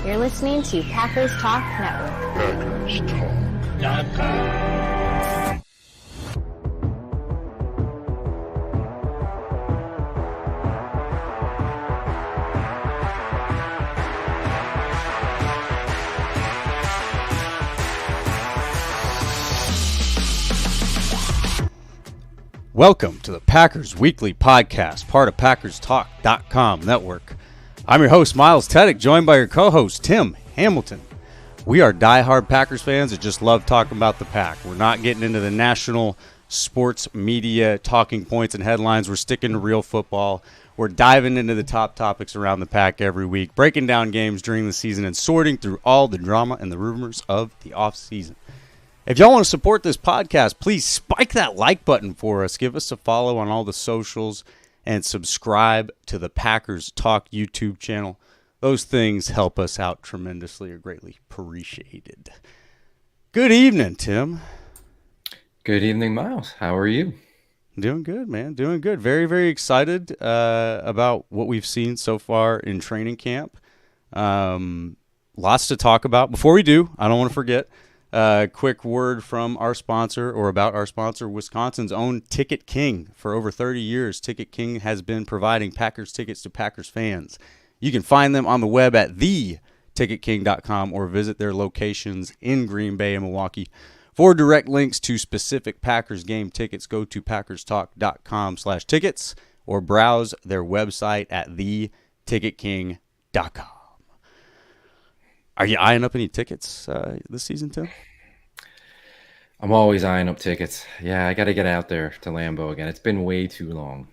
You're listening to Packers Talk Network. PackersTalk.com. Welcome to the Packers Weekly Podcast, part of PackersTalk.com network. I'm your host, Miles Teddick, joined by your co-host, Tim Hamilton. We are diehard Packers fans that just love talking about the Pack. We're not getting into the national sports media talking points and headlines. We're sticking to real football. We're diving into the top topics around the Pack every week, breaking down games during the season and sorting through all the drama and the rumors of the offseason. If y'all want to support this podcast, please spike that like button for us. Give us a follow on all the socials and subscribe to the Packers Talk YouTube channel. Those things help us out tremendously, are greatly appreciated. Good evening, Tim. Good evening, Miles. How are you? Doing good, man. Doing good. Very, very excited about what we've seen so far in training camp. Lots to talk about. Before we do, I don't want to forget, quick word from our sponsor, or about our sponsor, Wisconsin's own Ticket King. For over 30 years, Ticket King has been providing Packers tickets to Packers fans. You can find them on the web at theticketking.com or visit their locations in Green Bay and Milwaukee. For direct links to specific Packers game tickets, go to packerstalk.com/tickets or browse their website at theticketking.com. Are you eyeing up any tickets this season, Tim? I'm always eyeing up tickets. Yeah, I got to get out there to Lambeau again. It's been way too long.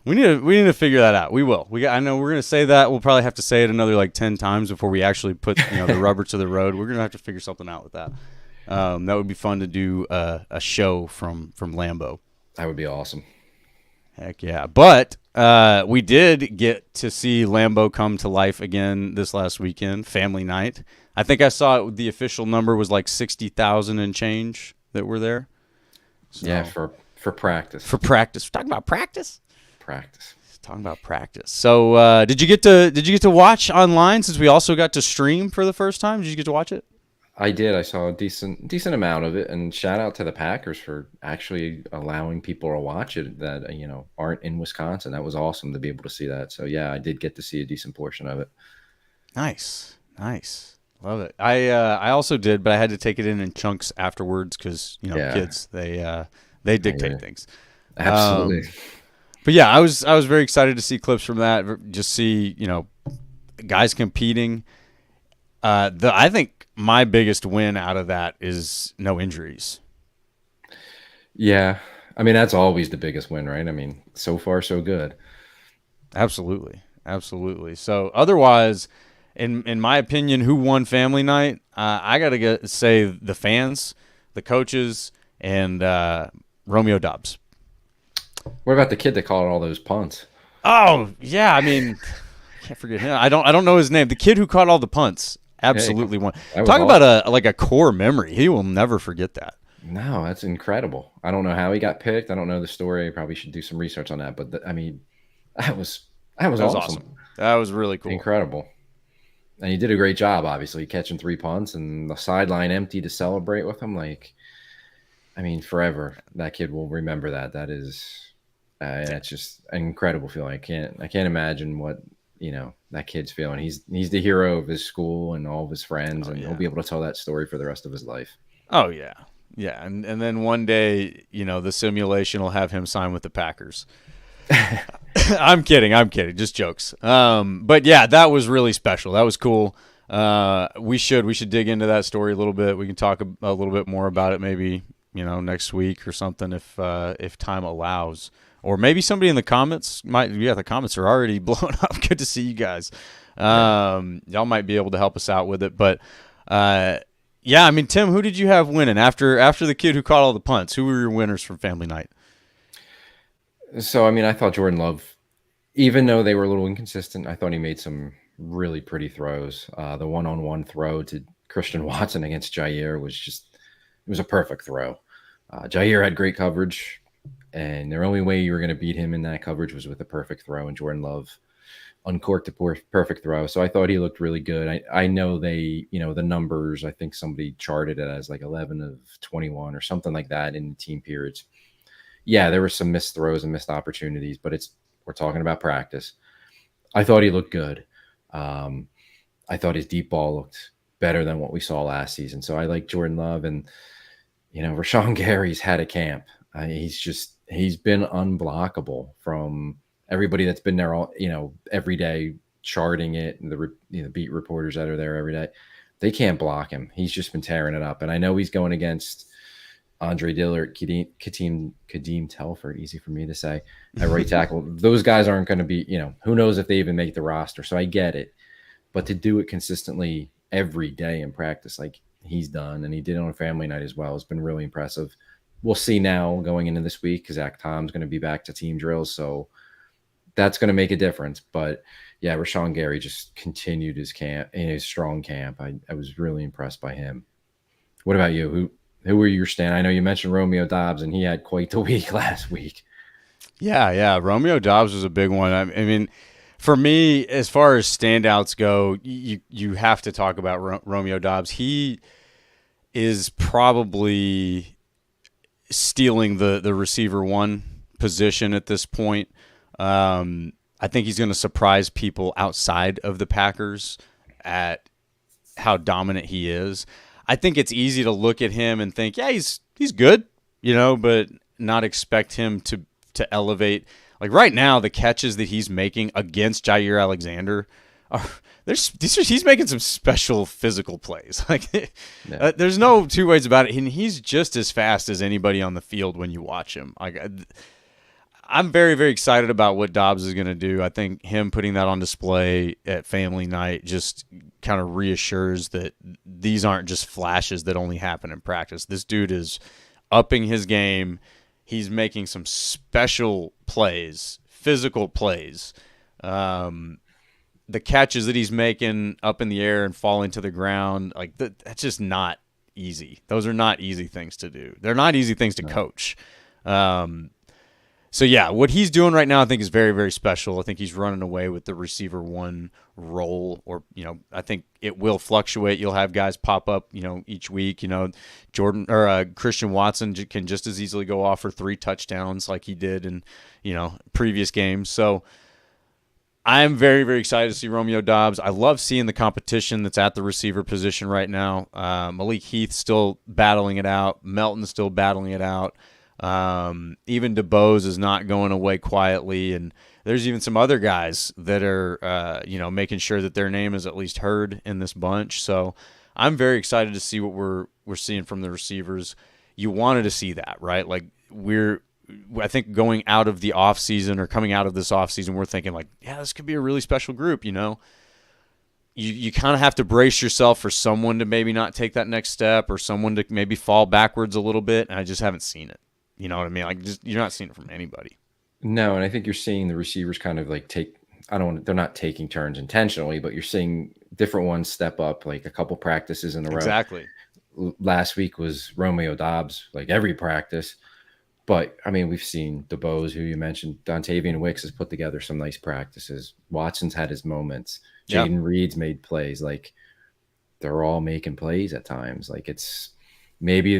We need to figure that out. We will. I know we're going to say that. We'll probably have to say it another like 10 times before we actually put the rubber to the road. We're going to have to figure something out with that. That would be fun to do a show from Lambeau. That would be awesome. Heck yeah. But we did get to see Lambeau come to life again this last weekend, family night. I think I saw the official number was like 60,000 and change that were there. So, yeah, for practice. For practice. We're talking about practice? Practice. Talking about practice. So did you get to watch online, since we also got to stream for the first time? Did you get to watch it? I did. I saw a decent amount of it, and shout out to the Packers for actually allowing people to watch it that aren't in Wisconsin. That was awesome to be able to see that. So yeah, I did get to see a decent portion of it. Nice, love it. I also did, but I had to take it in chunks afterwards because kids they dictate things. Absolutely. But yeah, I was very excited to see clips from that. Just see guys competing. I think my biggest win out of that is no injuries. Yeah. I mean, that's always the biggest win, right? I mean, so far, so good. Absolutely. So otherwise, in my opinion, who won family night? I got to say the fans, the coaches, and Romeo Doubs. What about the kid that called all those punts? Oh, yeah. I mean, I can't forget him. I don't know his name. The kid who caught all the punts. Absolutely won. Talk about a core memory. He will never forget that. No, that's incredible. I don't know how he got picked. I don't know the story. I probably should do some research on that. But that was awesome. That was really cool. Incredible. And he did a great job, obviously, catching 3 punts and the sideline empty to celebrate with him. Forever. That kid will remember that. That is, that's just an incredible feeling. I can't imagine what that kid's feeling. He's the hero of his school and all of his friends, and he'll be able to tell that story for the rest of his life. Oh yeah, and then one day, the simulation will have him sign with the Packers. I'm kidding, just jokes. But yeah, that was really special. That was cool. We should dig into that story a little bit. We can talk a little bit more about it maybe next week or something if time allows. Or maybe somebody in the comments the comments are already blowing up. Good to see you guys. Y'all might be able to help us out with it. But, Tim, who did you have winning? After the kid who caught all the punts, who were your winners from family night? So, I thought Jordan Love, even though they were a little inconsistent, I thought he made some really pretty throws. The one-on-one throw to Christian Watson against Jair was a perfect throw. Jair had great coverage. And the only way you were going to beat him in that coverage was with a perfect throw. And Jordan Love uncorked a perfect throw. So I thought he looked really good. I know they, the numbers, I think somebody charted it as like 11 of 21 or something like that in team periods. Yeah, there were some missed throws and missed opportunities, but we're talking about practice. I thought he looked good. I thought his deep ball looked better than what we saw last season. So I like Jordan Love, and Rashawn Gary's had a camp. He's been unblockable from everybody that's been there all, every day charting it, and the beat reporters that are there every day. They can't block him. He's just been tearing it up. And I know he's going against Andre Dillard, Kadeem Telford, easy for me to say, at right tackle. Those guys aren't going to be, who knows if they even make the roster. So I get it. But to do it consistently every day in practice, like he's done, and he did on a family night as well, has been really impressive. We'll see now going into this week because Zach Tom's going to be back to team drills. So that's going to make a difference. But yeah, Rashawn Gary just continued his camp, in his strong camp. I was really impressed by him. What about you? Who were your stand? I know you mentioned Romeo Doubs, and he had quite the week last week. Yeah. Romeo Doubs was a big one. I mean, for me, as far as standouts go, you have to talk about Romeo Doubs. He is probably stealing the receiver one position at this point. I think he's going to surprise people outside of the Packers at how dominant he is. I think it's easy to look at him and think, yeah, he's good, but not expect him to elevate. Like right now, the catches that he's making against Jair Alexander he's making some special physical plays. Like there's no two ways about it. And he's just as fast as anybody on the field when you watch him. I'm very, very excited about what Doubs is going to do. I think him putting that on display at family night just kind of reassures that these aren't just flashes that only happen in practice. This dude is upping his game. He's making some special plays, physical plays. The catches that he's making up in the air and falling to the ground, that's just not easy. Those are not easy things to do. They're not easy things to coach. So, yeah, what he's doing right now I think is very, very special. I think he's running away with the receiver one role, or, I think it will fluctuate. You'll have guys pop up, each week. Jordan or Christian Watson can just as easily go off for 3 touchdowns like he did in, previous games. So I'm very, very excited to see Romeo Doubs. I love seeing the competition that's at the receiver position right now. Malik Heath still battling it out. Melton's still battling it out. Even DeBose is not going away quietly, and there's even some other guys that are making sure that their name is at least heard in this bunch. So I'm very excited to see what we're seeing from the receivers. You wanted to see that, right? Like I think going out of the offseason or coming out of this offseason, we're thinking like, yeah, this could be a really special group, You kind of have to brace yourself for someone to maybe not take that next step, or someone to maybe fall backwards a little bit, and I just haven't seen it. You know what I mean? You're not seeing it from anybody. No, and I think you're seeing the receivers kind of like they're not taking turns intentionally, but you're seeing different ones step up, like a couple practices in a row. Exactly. Last week was Romeo Doubs, like every practice. But, I mean, we've seen DeBose, who you mentioned. Dontavian Wicks has put together some nice practices. Watson's had his moments. Jaden Reed's made plays. Like, they're all making plays at times. Like, it's maybe,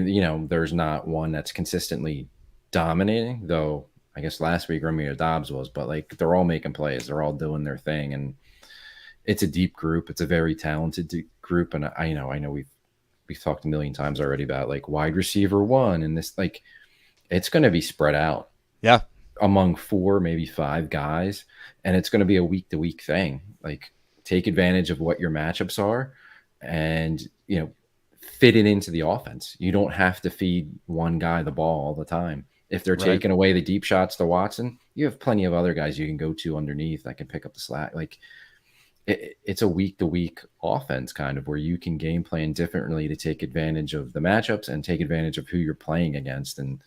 there's not one that's consistently dominating, though I guess last week Romeo Doubs was. But, like, they're all making plays. They're all doing their thing. And it's a deep group. It's a very talented group. And I know we've talked a million times already about, like, wide receiver one and this, like, it's going to be spread out among 4, maybe 5 guys. And it's going to be a week-to-week thing. Like, take advantage of what your matchups are and, fit it into the offense. You don't have to feed one guy the ball all the time. If they're taking away the deep shots to Watson, you have plenty of other guys you can go to underneath that can pick up the slack. Like, it's a week-to-week offense kind of where you can game plan differently to take advantage of the matchups and take advantage of who you're playing against. And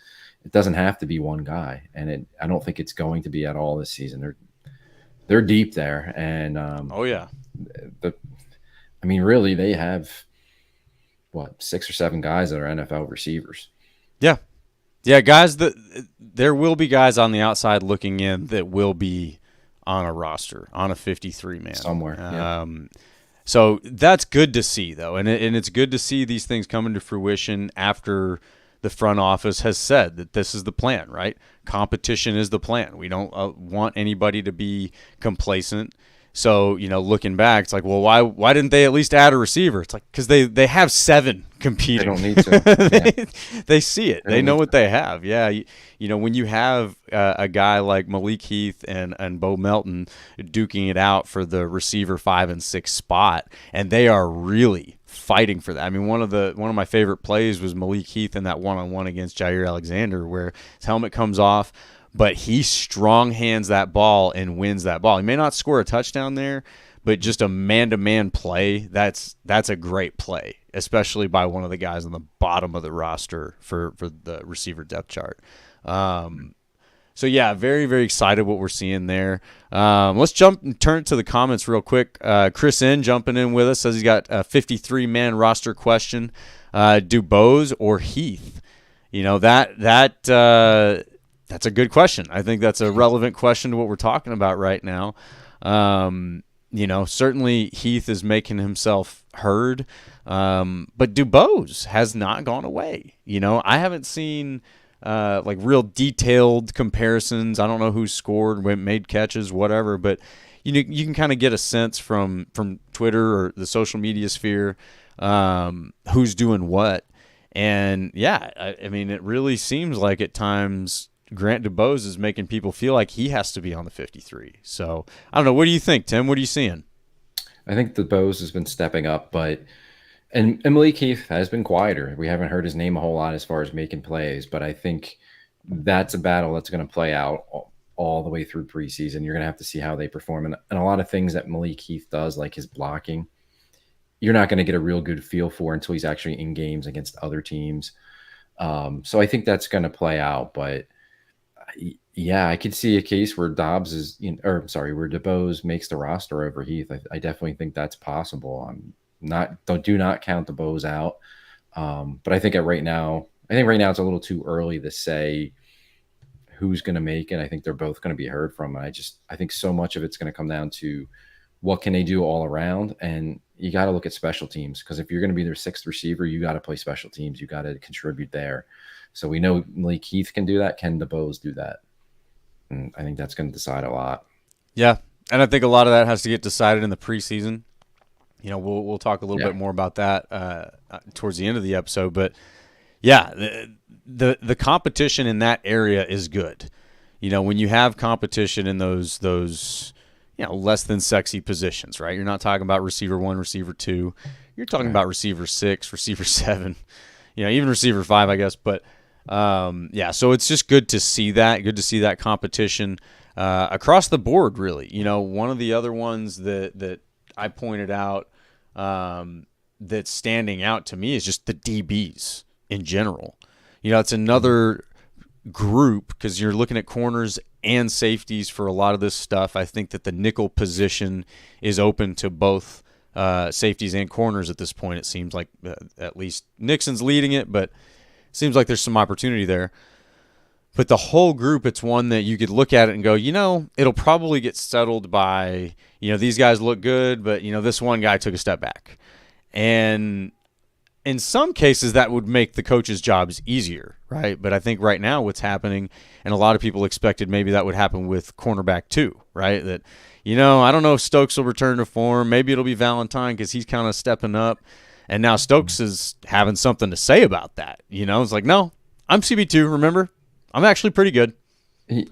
it doesn't have to be one guy. And I don't think it's going to be at all this season. They're deep there. And really they have 6 or 7 guys that are NFL receivers. Yeah, guys, there will be guys on the outside looking in that will be on a roster, on a 53 man somewhere. Yeah. So that's good to see, though, and it's good to see these things coming to fruition after the front office has said that this is the plan, right? Competition is the plan. We don't want anybody to be complacent. So, looking back, it's like, well, why didn't they at least add a receiver? It's like, because they have 7 competing. They don't need to. They see it. They know what they have. Yeah. When you have a guy like Malik Heath and Bo Melton duking it out for the receiver 5 and 6 spot, and they are really fighting for that. I mean, one of my favorite plays was Malik Heath in that one-on-one against Jair Alexander, where his helmet comes off, but he strong hands that ball and wins that ball. He may not score a touchdown there, but just a man-to-man play, that's a great play, especially by one of the guys on the bottom of the roster for the receiver depth chart. So, yeah, very, very excited what we're seeing there. Let's jump and turn to the comments real quick. Chris N jumping in with us says he's got a 53-man roster question. Dubose or Heath? That's a good question. I think that's a relevant question to what we're talking about right now. Certainly Heath is making himself heard, but Dubose has not gone away. I haven't seen real detailed comparisons. I don't know who scored, made catches, whatever, but you can kind of get a sense from Twitter or the social media sphere who's doing what. And yeah, I mean, it really seems like at times Grant Dubose is making people feel like he has to be on the 53. So I don't know. What do you think, Tim? What are you seeing? I think Dubose has been stepping up, and Malik Heath has been quieter. We haven't heard his name a whole lot as far as making plays, but I think that's a battle that's going to play out all the way through preseason. You're going to have to see how they perform. And a lot of things that Malik Heath does, like his blocking, you're not going to get a real good feel for until he's actually in games against other teams. So I think that's going to play out, but yeah, I could see a case where where Dubose makes the roster over Heath. I definitely think that's possible. Do not count Dubose out. But I think right now it's a little too early to say who's going to make it. I think they're both going to be heard from. I think so much of it's going to come down to what can they do all around, and you got to look at special teams, because if you're going to be their 6th receiver, you got to play special teams. You got to contribute there. So we know Malik Heath can do that. Can Dubose do that? And I think that's going to decide a lot. Yeah, and I think a lot of that has to get decided in the preseason. We'll talk a little bit more about that towards the end of the episode. But yeah, the competition in that area is good. When you have competition in those less than sexy positions, right? You're not talking about receiver 1, receiver 2. You're talking about receiver 6, receiver 7, even receiver 5, I guess. But so it's just good to see that. Good to see that competition across the board, really. One of the other ones that I pointed out that's standing out to me is just the DBs in general. It's another group, because you're looking at corners and safeties for a lot of this stuff. I think that the nickel position is open to both safeties and corners at this point. It seems like at least Nixon's leading it, but it seems like there's some opportunity there. But the whole group, it's one that you could look at it and go, it'll probably get settled by, these guys look good, but, this one guy took a step back. And in some cases, that would make the coaches' jobs easier, right? But I think right now what's happening, and a lot of people expected maybe that would happen with cornerback too, right? That, I don't know if Stokes will return to form. Maybe it'll be Valentine because he's kind of stepping up. And now Stokes is having something to say about that. It's like, no, I'm CB2, remember? I'm actually pretty good.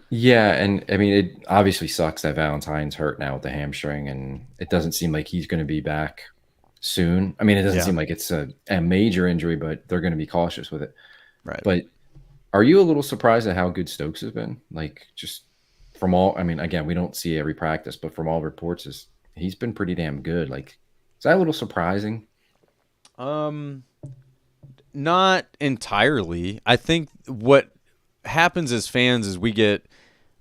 Yeah, and I mean, it obviously sucks that Valentine's hurt now with the hamstring, and it doesn't seem like he's going to be back soon. I mean, it doesn't seem like it's a major injury, but they're going to be cautious with it. Right. But are you a little surprised at how good Stokes has been? Like, just from all, I mean, again, we don't see every practice, but from all reports, he's been pretty damn good. Like, is that a little surprising? Not entirely. I think what happens as fans is we get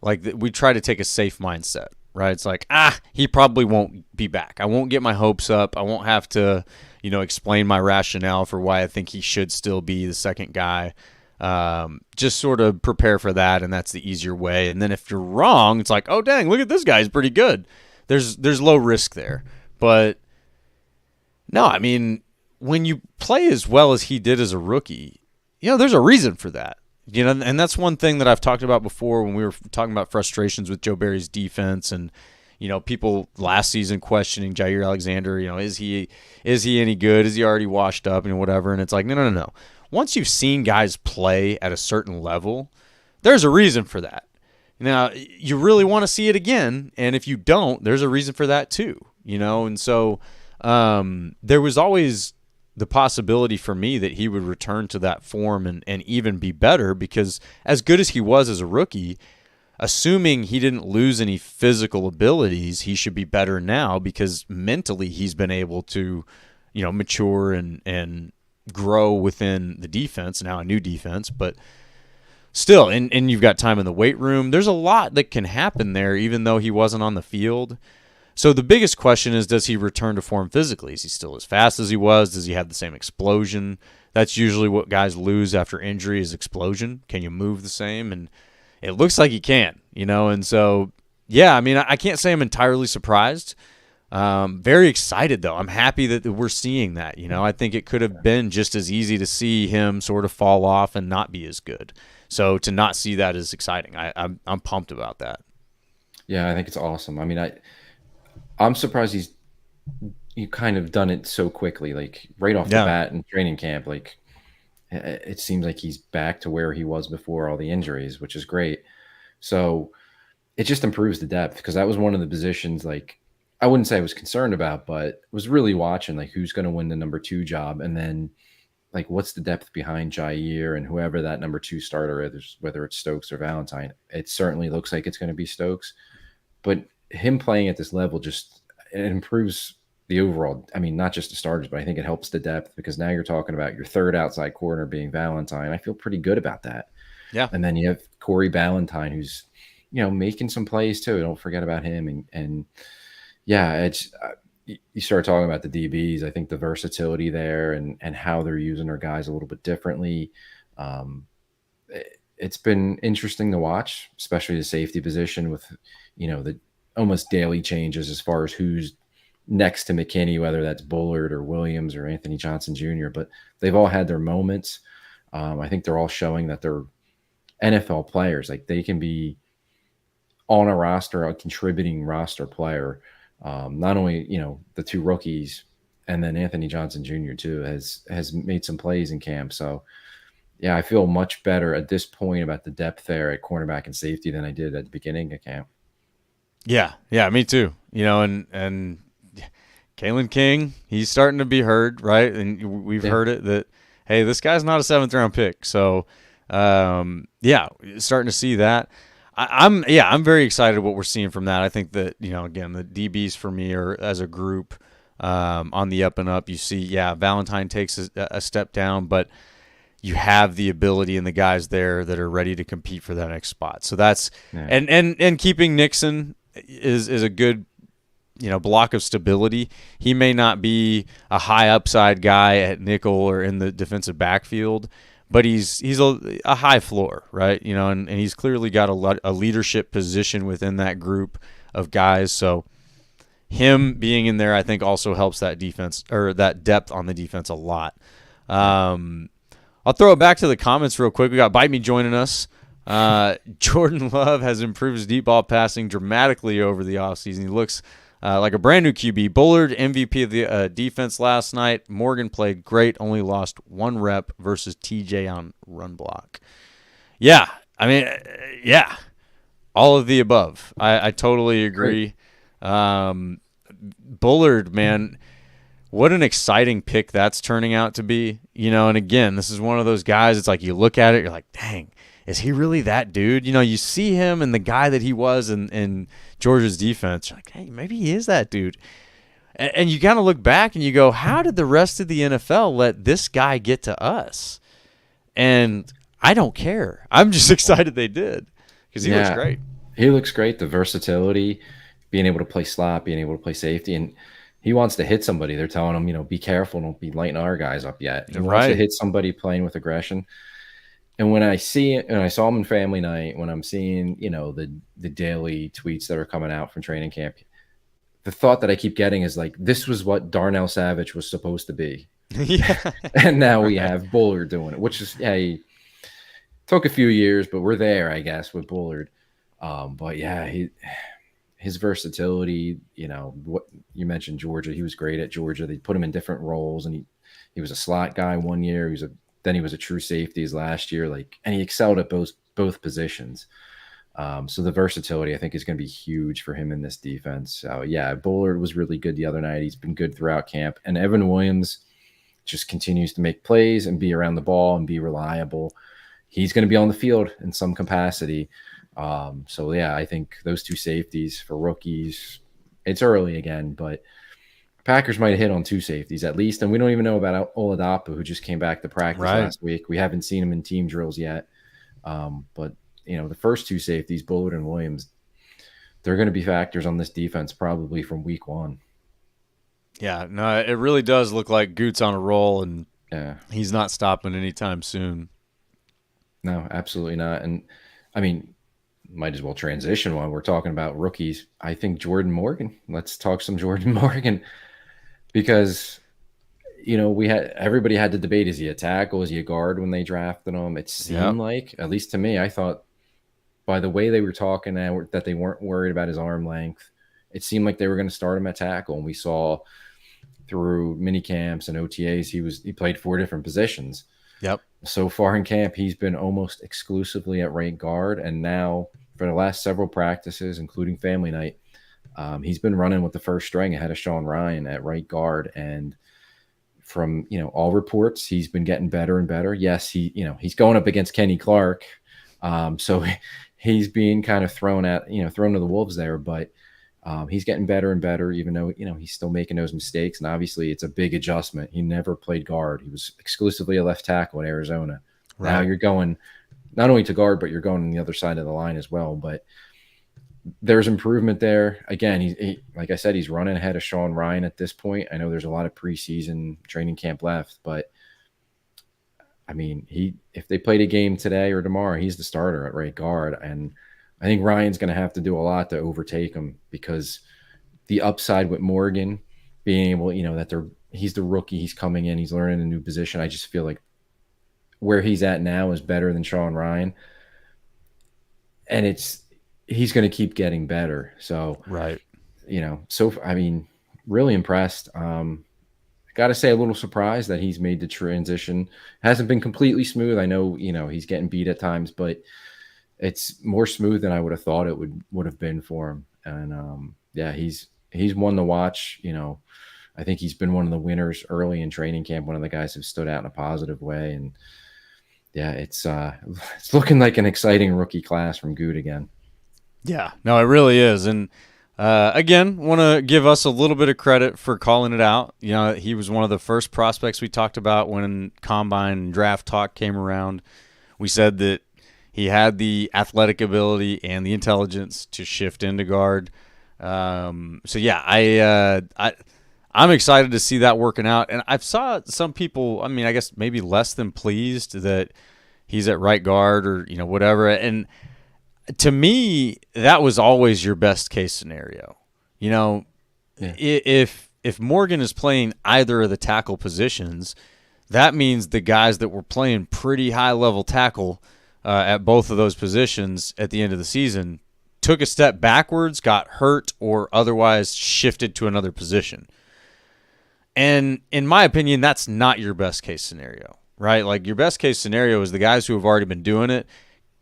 we try to take a safe mindset, right? It's like, he probably won't be back. I won't get my hopes up. I won't have to, explain my rationale for why I think he should still be the second guy. Just sort of prepare for that, and that's the easier way. And then if you're wrong, it's like, oh dang, look at this guy, he's pretty good. There's low risk there, but no, I mean, when you play as well as he did as a rookie, there's a reason for that. And that's one thing that I've talked about before when we were talking about frustrations with Joe Barry's defense and, people last season questioning Jair Alexander, is he any good? Is he already washed up and whatever? And it's like, no. Once you've seen guys play at a certain level, there's a reason for that. Now, you really want to see it again, and if you don't, there's a reason for that too, and so there was always the possibility for me that he would return to that form and even be better, because as good as he was as a rookie, assuming he didn't lose any physical abilities, he should be better now because mentally he's been able to, mature and grow within the defense, now a new defense, but still, and you've got time in the weight room. There's a lot that can happen there, even though he wasn't on the field. So the biggest question is, does he return to form physically? Is he still as fast as he was? Does he have the same explosion? That's usually what guys lose after injury is explosion. Can you move the same? And it looks like he can, and so, yeah, I mean, I can't say I'm entirely surprised. Very excited, though. I'm happy that we're seeing that, I think it could have been just as easy to see him sort of fall off and not be as good. So to not see that is exciting. I'm pumped about that. Yeah, I think it's awesome. I mean, I'm surprised you kind of done it so quickly, like right off the bat in training camp. Like it seems like he's back to where he was before all the injuries, which is great. So it just improves the depth, because that was one of the positions, like, I wouldn't say I was concerned about, but was really watching like who's going to win the number 2 job, and then like what's the depth behind Jair and whoever that number 2 starter is, whether it's Stokes or Valentine. It certainly looks like it's going to be Stokes, but him playing at this level it improves the overall. I mean, not just the starters, but I think it helps the depth, because now you're talking about your third outside corner being Valentine. I feel pretty good about that. Yeah. And then you have Corey Ballantyne, who's, making some plays too. Don't forget about him. And yeah, it's, you start talking about the DBs. I think the versatility there and how they're using their guys a little bit differently. It's been interesting to watch, especially the safety position with, the almost daily changes as far as who's next to McKinney, whether that's Bullard or Williams or Anthony Johnson Jr., but they've all had their moments. I think they're all showing that they're NFL players. Like, they can be on a roster, a contributing roster player. Not only, the 2 rookies, and then Anthony Johnson Jr. too has made some plays in camp. So yeah, I feel much better at this point about the depth there at cornerback and safety than I did at the beginning of camp. Yeah, me too. And Kalen King, he's starting to be heard, right? And we've heard it that, hey, this guy's not a 7th round pick. So, starting to see that. I'm very excited what we're seeing from that. I think that, again, the DBs for me are, as a group, on the up and up. You see, Valentine takes a step down, but you have the ability and the guys there that are ready to compete for that next spot. So that's and keeping Nixon is a good, block of stability. He may not be a high upside guy at nickel or in the defensive backfield, but he's a high floor, right? And he's clearly got a leadership position within that group of guys. So him being in there, I think, also helps that defense, or that depth on the defense, a lot. I'll throw it back to the comments real quick. We got Bite Me joining us. Jordan Love has improved his deep ball passing dramatically over the offseason. He looks like a brand new QB. Bullard, MVP of the defense last night. Morgan played great, only lost 1 rep versus TJ on run block. Yeah, I mean, all of the above. I totally agree. Bullard, man, what an exciting pick that's turning out to be. And again, this is one of those guys, it's like you look at it, you're like, dang, is he really that dude? You see him and the guy that he was in Georgia's defense. You're like, hey, maybe he is that dude. And you kind of look back and you go, how did the rest of the NFL let this guy get to us? And I don't care. I'm just excited they did, because he looks great. He looks great. The versatility, being able to play slot, being able to play safety, and he wants to hit somebody. They're telling him, be careful, don't be lighting our guys up yet. He wants to hit somebody playing with aggression. And when I see it, and I saw him in family night, when I'm seeing, the daily tweets that are coming out from training camp, the thought that I keep getting is like, this was what Darnell Savage was supposed to be. Yeah. And now we have Bullard doing it, which is, he took a few years, but we're there, I guess, with Bullard. But yeah, his versatility, what you mentioned, Georgia, he was great at Georgia. They put him in different roles, and he was a slot guy one year. Then he was a true safety his last year, and he excelled at both positions. So the versatility, I think, is going to be huge for him in this defense. So yeah, Bullard was really good the other night. He's been good throughout camp, and Evan Williams just continues to make plays and be around the ball and be reliable. He's going to be on the field in some capacity. So yeah, I think those two safeties for rookies, it's early again, but Packers might hit on two safeties at least. And we don't even know about Oladapo, who just came back to practice last week. We haven't seen him in team drills yet. But the first two safeties, Bullard and Williams, they're going to be factors on this defense probably from week one. Yeah, no, it really does look like Goot's on a roll, and he's not stopping anytime soon. No, absolutely not. And I mean, might as well transition while we're talking about rookies. I think Jordan Morgan. Let's talk some Jordan Morgan, because everybody had to debate: is he a tackle? Is he a guard? When they drafted him, it seemed like, at least to me, I thought by the way they were talking that they weren't worried about his arm length. It seemed like they were going to start him at tackle, and we saw through mini camps and OTAs he played 4 different positions. Yep. So far in camp, he's been almost exclusively at right guard, and now for the last several practices, including family night, he's been running with the first string ahead of Sean Ryan at right guard. And from all reports, he's been getting better and better. Yes, he's going up against Kenny Clark, so he's being kind of thrown to the wolves there, but he's getting better and better, even though he's still making those mistakes. And obviously, it's a big adjustment. He never played guard. He was exclusively a left tackle in Arizona. Right. Now you're going not only to guard, but you're going on the other side of the line as well. But there's improvement there. Again, he like I said, he's running ahead of Sean Ryan at this point. I know there's a lot of preseason training camp left, but I mean, if they played a game today or tomorrow, he's the starter at right guard. And I think Ryan's going to have to do a lot to overtake him, because the upside with Morgan being able, that he's the rookie, he's coming in, he's learning a new position. I just feel like where he's at now is better than Sean Ryan. And he's going to keep getting better. So, right. I mean, really impressed. Got to say, a little surprised that he's made the transition. Hasn't been completely smooth. I know, he's getting beat at times, but it's more smooth than I would have thought it would have been for him. And he's one to watch. I think he's been one of the winners early in training camp. One of the guys who stood out in a positive way. And yeah, it's looking like an exciting rookie class from Good again. Yeah, no, it really is. And again, want to give us a little bit of credit for calling it out. He was one of the first prospects we talked about when Combine and Draft Talk came around. We said that he had the athletic ability and the intelligence to shift into guard. So yeah, I'm excited to see that working out. And I've saw some people, I mean, I guess maybe less than pleased that he's at right guard or whatever. And to me, that was always your best case scenario. If Morgan is playing either of the tackle positions, that means the guys that were playing pretty high level tackle at both of those positions at the end of the season took a step backwards, got hurt, or otherwise shifted to another position. And in my opinion, that's not your best case scenario, right? Like, your best case scenario is the guys who have already been doing it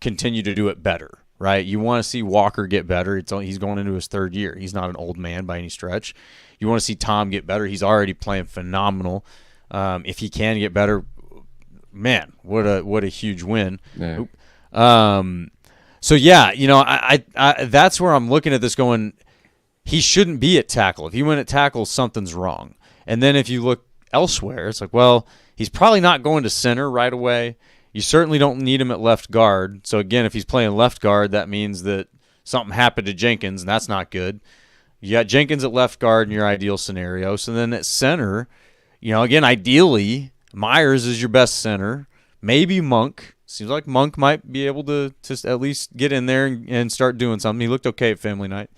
continue to do it better, right? You want to see Walker get better. He's going into his 3rd year. He's not an old man by any stretch. You want to see Tom get better. He's already playing phenomenal. If he can get better, man, what a huge win. Yeah. So yeah, I that's where I'm looking at this going, he shouldn't be at tackle. If he went at tackle, something's wrong. And then if you look elsewhere, it's like, well, he's probably not going to center right away. You certainly don't need him at left guard. So again, if he's playing left guard, that means that something happened to Jenkins, and that's not good. You got Jenkins at left guard in your ideal scenario. So then at center, again, ideally, Myers is your best center. maybe Monk. Seems like Monk might be able to at least get in there and start doing something. He looked okay at family night.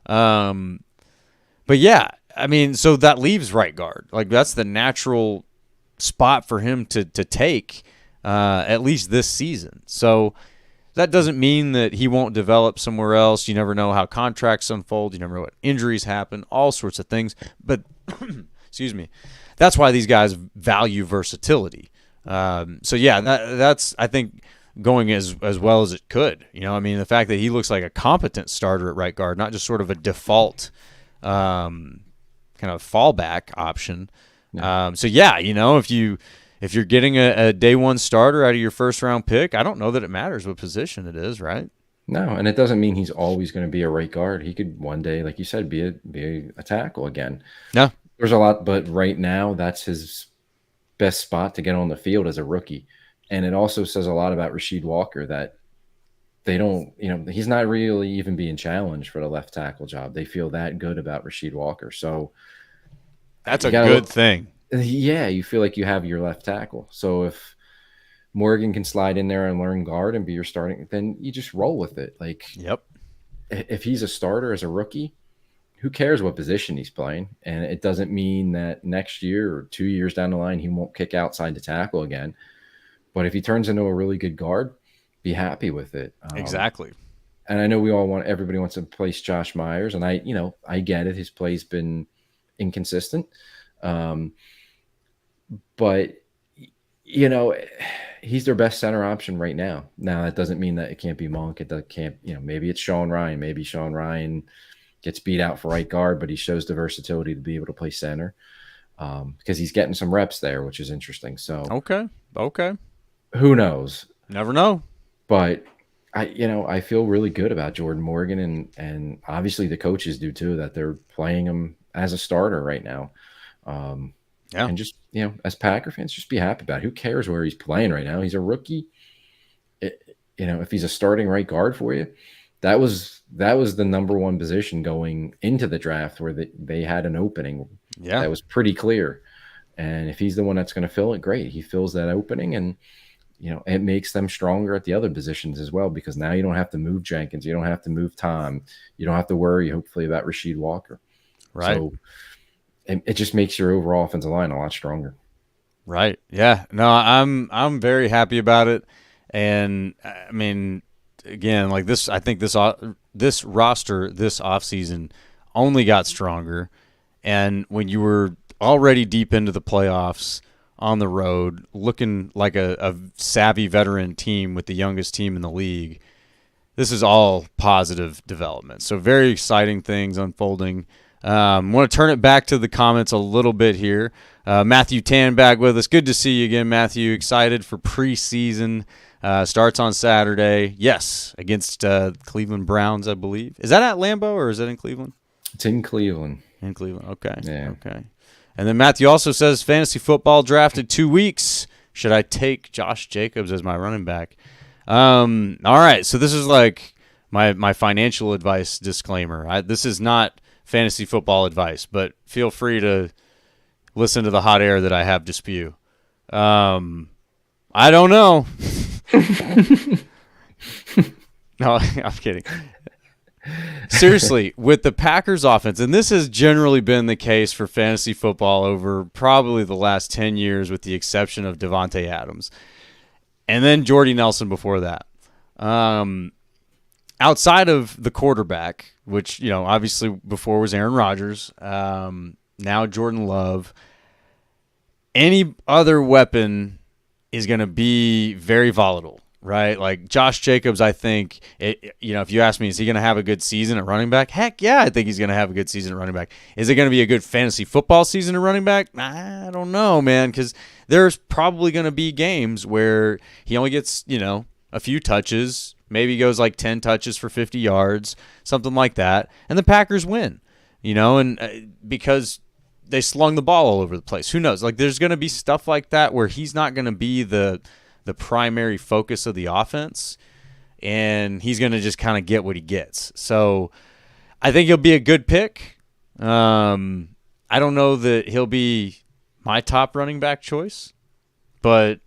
But yeah, I mean, so that leaves right guard. Like, that's the natural spot for him to take, at least this season. So that doesn't mean that he won't develop somewhere else. You never know how contracts unfold. You never know what injuries happen, all sorts of things. But, excuse me, that's why these guys value versatility. So, yeah, that's, I think, going as well as it could. You know, I mean, the fact that he looks like a competent starter at right guard, not just sort of a default kind of fallback option. Yeah. So, yeah, you know, if you're getting a day one starter out of your first round pick, I don't know that it matters what position it is, right? No, and it doesn't mean he's always going to be a right guard. He could one day, like you said, be a tackle again. No. There's a lot, but right now that's his best spot to get on the field as a rookie. And it also says a lot about Rasheed Walker that they don't, you know, he's not really even being challenged for the left tackle job. They feel that good about Rasheed Walker. So that's a good thing. Yeah, you feel like you have your left tackle. So if Morgan can slide in there and learn guard and be your starting, then you just roll with it. Like, yep. If he's a starter as a rookie, who cares what position he's playing? And it doesn't mean that next year or 2 years down the line he won't kick outside to tackle again. But if he turns into a really good guard, be happy with it. Exactly. And I know everybody wants to place Josh Myers, and I get it. His play's been inconsistent. But, you know, he's their best center option right now. Now, that doesn't mean that it can't be Monk. Maybe it's Sean Ryan. Maybe Sean Ryan gets beat out for right guard, but he shows the versatility to be able to play center because he's getting some reps there, which is interesting. So okay. Who knows? Never know. But I feel really good about Jordan Morgan, and obviously the coaches do too, that they're playing him as a starter right now. Yeah. And just, as Packer fans, just be happy about it. Who cares where he's playing right now? He's a rookie. If he's a starting right guard for you, that was the number one position going into the draft where they had an opening. Yeah. That was pretty clear. And if he's the one that's going to fill it, great. He fills that opening, and it makes them stronger at the other positions as well, because now you don't have to move Jenkins. You don't have to move Tom. You don't have to worry, hopefully, about Rasheed Walker. Right. So it just makes your overall offensive line a lot stronger. Right. Yeah. No, I'm very happy about it. And I mean, again, like this, I think this roster this offseason only got stronger. And when you were already deep into the playoffs on the road, looking like a savvy veteran team with the youngest team in the league, this is all positive development. So very exciting things unfolding. Want to turn it back to the comments a little bit here. Matthew Tan back with us. Good to see you again, Matthew. Excited for preseason. Starts on Saturday. Yes, against Cleveland Browns, I believe. Is that at Lambeau or is that in Cleveland? It's in Cleveland. In Cleveland. Okay. Yeah. Okay. And then Matthew also says, fantasy football drafted 2 weeks. Should I take Josh Jacobs as my running back? All right. So this is like my financial advice disclaimer. This is not fantasy football advice, but feel free to listen to the hot air that I have to spew. I don't know. No, I'm kidding. Seriously, with the Packers offense, and this has generally been the case for fantasy football over probably the last 10 years with the exception of Devontae Adams. And then Jordy Nelson before that. Outside of the quarterback, which, obviously before was Aaron Rodgers, now Jordan Love, any other weapon is going to be very volatile, right? Like Josh Jacobs, I think, if you ask me, is he going to have a good season at running back? Heck yeah, I think he's going to have a good season at running back. Is it going to be a good fantasy football season at running back? I don't know, man, because there's probably going to be games where he only gets, a few touches, maybe goes like 10 touches for 50 yards, something like that, and the Packers win, and because they slung the ball all over the place. Who knows? Like, there's going to be stuff like that where he's not going to be the primary focus of the offense, and he's going to just kind of get what he gets. So I think he'll be a good pick. I don't know that he'll be my top running back choice, but,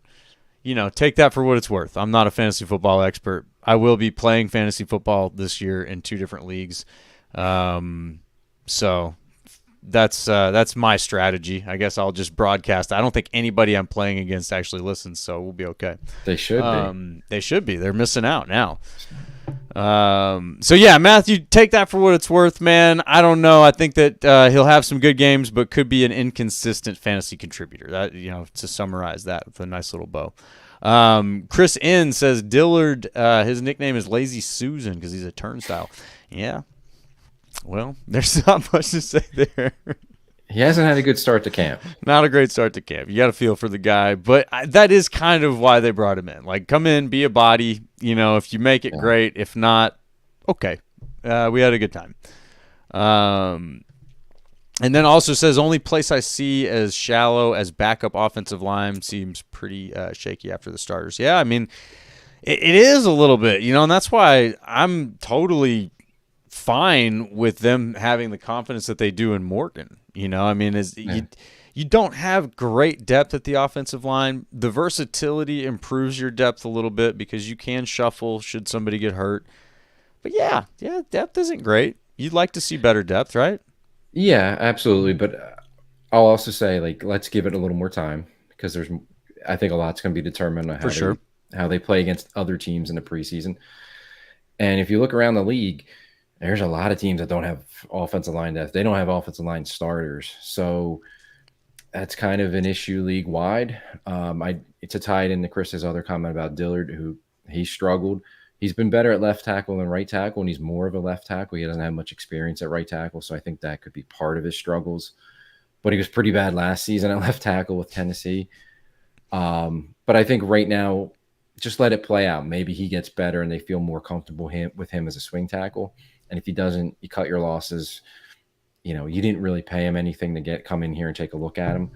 take that for what it's worth. I'm not a fantasy football expert. I will be playing fantasy football this year in 2 different leagues. So that's my strategy. I guess I'll just broadcast. I don't think anybody I'm playing against actually listens, so we'll be okay. They should be. They should be. They're missing out now. So yeah, Matthew, take that for what it's worth, man. I don't know. I think that he'll have some good games, but could be an inconsistent fantasy contributor. That to summarize that with a nice little bow. Chris N says Dillard. His nickname is Lazy Susan because he's a turnstile. Yeah. Well, there's not much to say there. He hasn't had a good start to camp. Not a great start to camp. You got to feel for the guy, but that is kind of why they brought him in. Like, come in, be a body. If you make it, great. If not, okay. We had a good time. And then also says, only place I see as shallow as backup offensive line seems pretty shaky after the starters. Yeah, I mean, it is a little bit, and that's why I'm totally fine with them having the confidence that they do in Morgan. I mean, you don't have great depth at the offensive line. The versatility improves your depth a little bit because you can shuffle should somebody get hurt. But yeah, depth isn't great. You'd like to see better depth, right? Yeah, absolutely. But I'll also say, let's give it a little more time because I think a lot's going to be determined on how they play against other teams in the preseason. And if you look around the league, there's a lot of teams that don't have offensive line depth. They don't have offensive line starters. So that's kind of an issue league-wide. To tie it into Chris's other comment about Dillard, who he struggled. He's been better at left tackle than right tackle, and he's more of a left tackle. He doesn't have much experience at right tackle, so I think that could be part of his struggles. But he was pretty bad last season at left tackle with Tennessee. But I think right now, just let it play out. Maybe he gets better and they feel more comfortable with him as a swing tackle. And if he doesn't, you cut your losses. You didn't really pay him anything to come in here and take a look at him.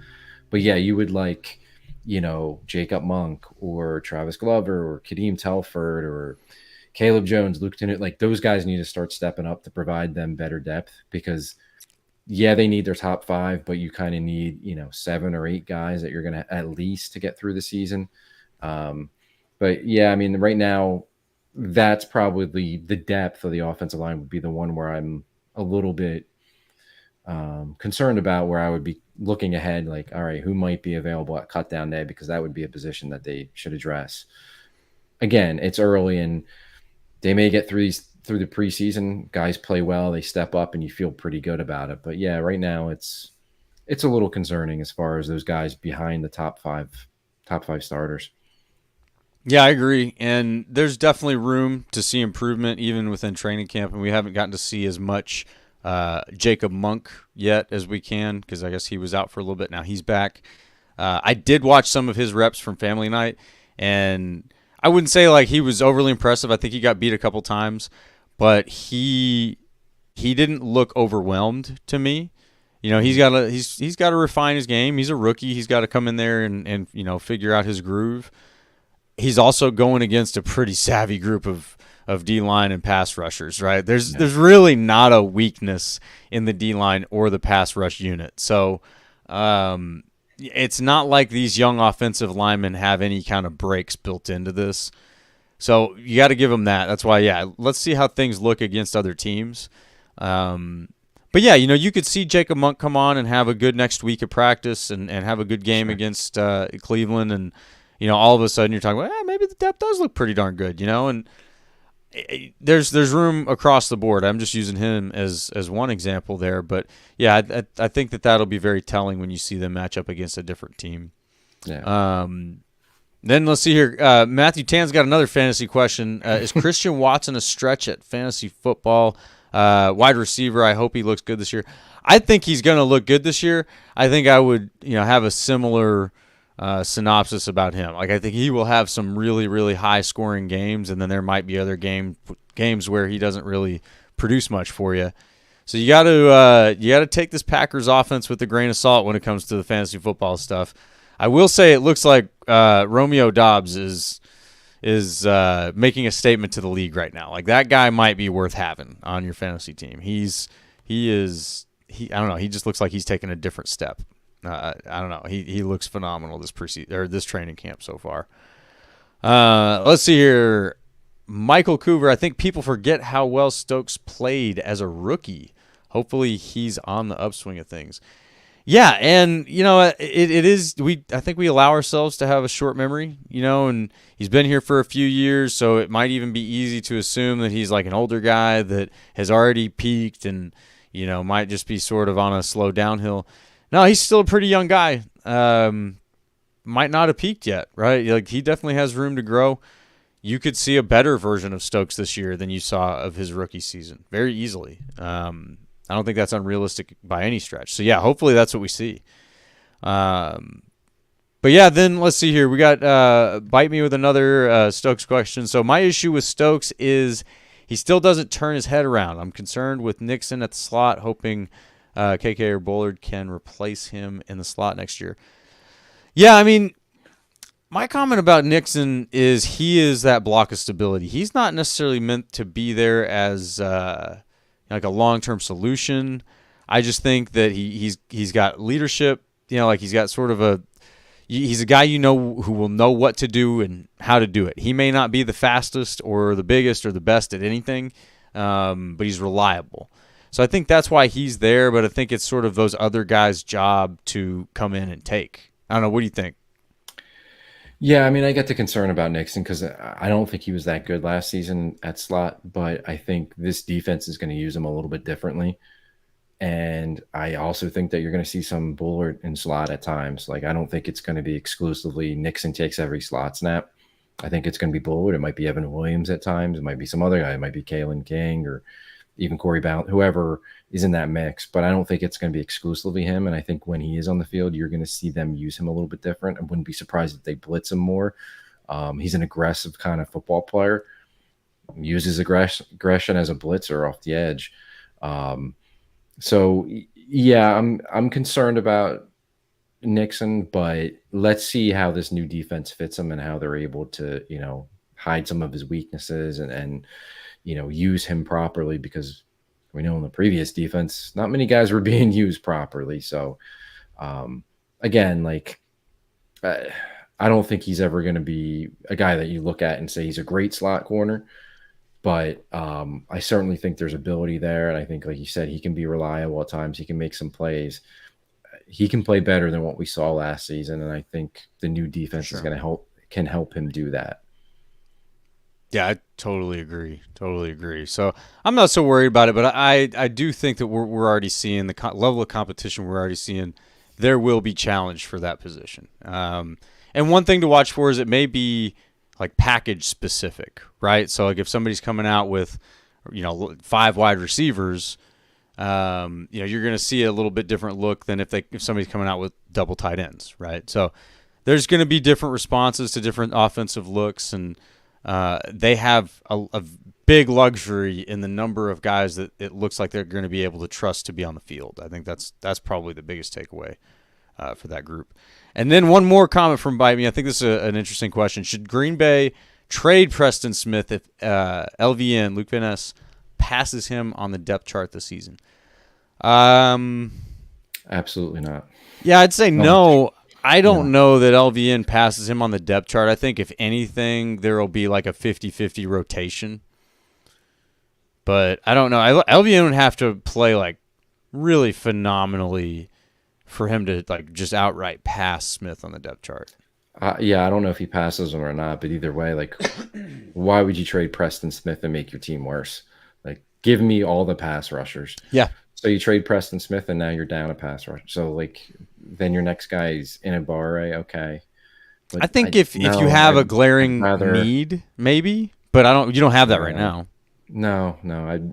But yeah, you would like, Jacob Monk or Travis Glover or Kadeem Telford or Caleb Jones, Luke Tennant. Like, those guys need to start stepping up to provide them better depth because, yeah, they need their top 5, but you kind of need, 7 or 8 guys that you're going to at least to get through the season. But yeah, I mean, right now, that's probably the depth of the offensive line would be the one where I'm a little bit concerned about, where I would be looking ahead, like, all right, who might be available at cut down day, because that would be a position that they should address. Again, it's early and they may get through the preseason. Guys play well, they step up, and you feel pretty good about it. But yeah, right now it's a little concerning as far as those guys behind the top five starters. Yeah, I agree. And there's definitely room to see improvement even within training camp. And we haven't gotten to see as much Jacob Monk yet as we can, because I guess he was out for a little bit. Now he's back. I did watch some of his reps from family night, and I wouldn't say like he was overly impressive. I think he got beat a couple times, but he didn't look overwhelmed to me. He's got to refine his game. He's a rookie. He's got to come in there and figure out his groove. He's also going against a pretty savvy group of D-line and pass rushers, right? There's really not a weakness in the D-line or the pass rush unit. So it's not like these young offensive linemen have any kind of breaks built into this. So you got to give them that. That's why, yeah, let's see how things look against other teams. But yeah, you could see Jacob Monk come on and have a good next week of practice and have a good game against Cleveland, and all of a sudden you're talking about, maybe the depth does look pretty darn good, and there's room across the board. I'm just using him as one example there, but yeah, I think that'll be very telling when you see them match up against a different team. Yeah. Then let's see here. Matthew Tan's got another fantasy question. Is Christian Watson a stretch at fantasy football? Wide receiver, I hope he looks good this year. I think he's going to look good this year. I think I would have a similar synopsis about him. Like, I think he will have some really, really high scoring games, and then there might be other games where he doesn't really produce much for you. So you got to take this Packers offense with a grain of salt when it comes to the fantasy football stuff. I will say it looks like Romeo Doubs is making a statement to the league right now. Like, that guy might be worth having on your fantasy team. He I don't know. He just looks like he's taking a different step. I don't know. He looks phenomenal this training camp so far. Let's see here. Michael Coover, I think people forget how well Stokes played as a rookie. Hopefully he's on the upswing of things. Yeah, and it is. I think we allow ourselves to have a short memory, and he's been here for a few years, so it might even be easy to assume that he's like an older guy that has already peaked and might just be sort of on a slow downhill. No, he's still a pretty young guy. Might not have peaked yet, right? Like he definitely has room to grow. You could see a better version of Stokes this year than you saw of his rookie season very easily. I don't think that's unrealistic by any stretch. So, yeah, hopefully that's what we see. But, yeah, then let's see here. We got Bite Me with another Stokes question. So, my issue with Stokes is he still doesn't turn his head around. I'm concerned with Nixon at the slot, hoping KK or Bullard can replace him in the slot next year. Yeah, I mean, my comment about Nixon is he is that block of stability. He's not necessarily meant to be there as like a long-term solution. I just think that he's got leadership. Like he's got sort of he's a guy who will know what to do and how to do it. He may not be the fastest or the biggest or the best at anything, but he's reliable. So I think that's why he's there, but I think it's sort of those other guys' job to come in and take. I don't know. What do you think? Yeah, I mean, I get the concern about Nixon because I don't think he was that good last season at slot, but I think this defense is going to use him a little bit differently. And I also think that you're going to see some Bullard in slot at times. Like, I don't think it's going to be exclusively Nixon takes every slot snap. I think it's going to be Bullard. It might be Evan Williams at times. It might be some other guy. It might be Kalen King or even Corey Blount, whoever is in that mix. But I don't think it's going to be exclusively him. And I think when he is on the field, you're going to see them use him a little bit different. I wouldn't be surprised if they blitz him more. He's an aggressive kind of football player. Uses aggression as a blitzer off the edge. So yeah, I'm concerned about Nixon, but let's see how this new defense fits him and how they're able to, hide some of his weaknesses and use him properly, because we know in the previous defense, not many guys were being used properly. So again, like I don't think he's ever going to be a guy that you look at and say he's a great slot corner. But I certainly think there's ability there. And I think, like you said, he can be reliable at times. He can make some plays. He can play better than what we saw last season. And I think the new defense is going to can help him do that. Yeah, I totally agree. So I'm not so worried about it, but I do think that we're already seeing the level of competition we're already seeing. There will be challenge for that position. And one thing to watch for is it may be like package specific, right? So like if somebody's coming out with, 5 wide receivers, you're going to see a little bit different look than if somebody's coming out with double tight ends, right? So there's going to be different responses to different offensive looks, and they have a big luxury in the number of guys that it looks like they're going to be able to trust to be on the field. I think that's probably the biggest takeaway for that group. And then one more comment from Bite Me. I think this is an interesting question. Should Green Bay trade Preston Smith if LVN, Luke Van Ness, passes him on the depth chart this season? Absolutely not. Yeah, I'd say no. I don't know that LVN passes him on the depth chart. I think if anything, there will be like a 50-50 rotation. But I don't know. LVN would have to play like really phenomenally for him to like just outright pass Smith on the depth chart. Yeah, I don't know if he passes him or not, but either way, like, why would you trade Preston Smith and make your team worse? Like, give me all the pass rushers. Yeah. So you trade Preston Smith and now you're down a pass rusher. So like, then your next guy is Inabare, okay. But I think if you have a glaring need, maybe, but you don't have that right now. No,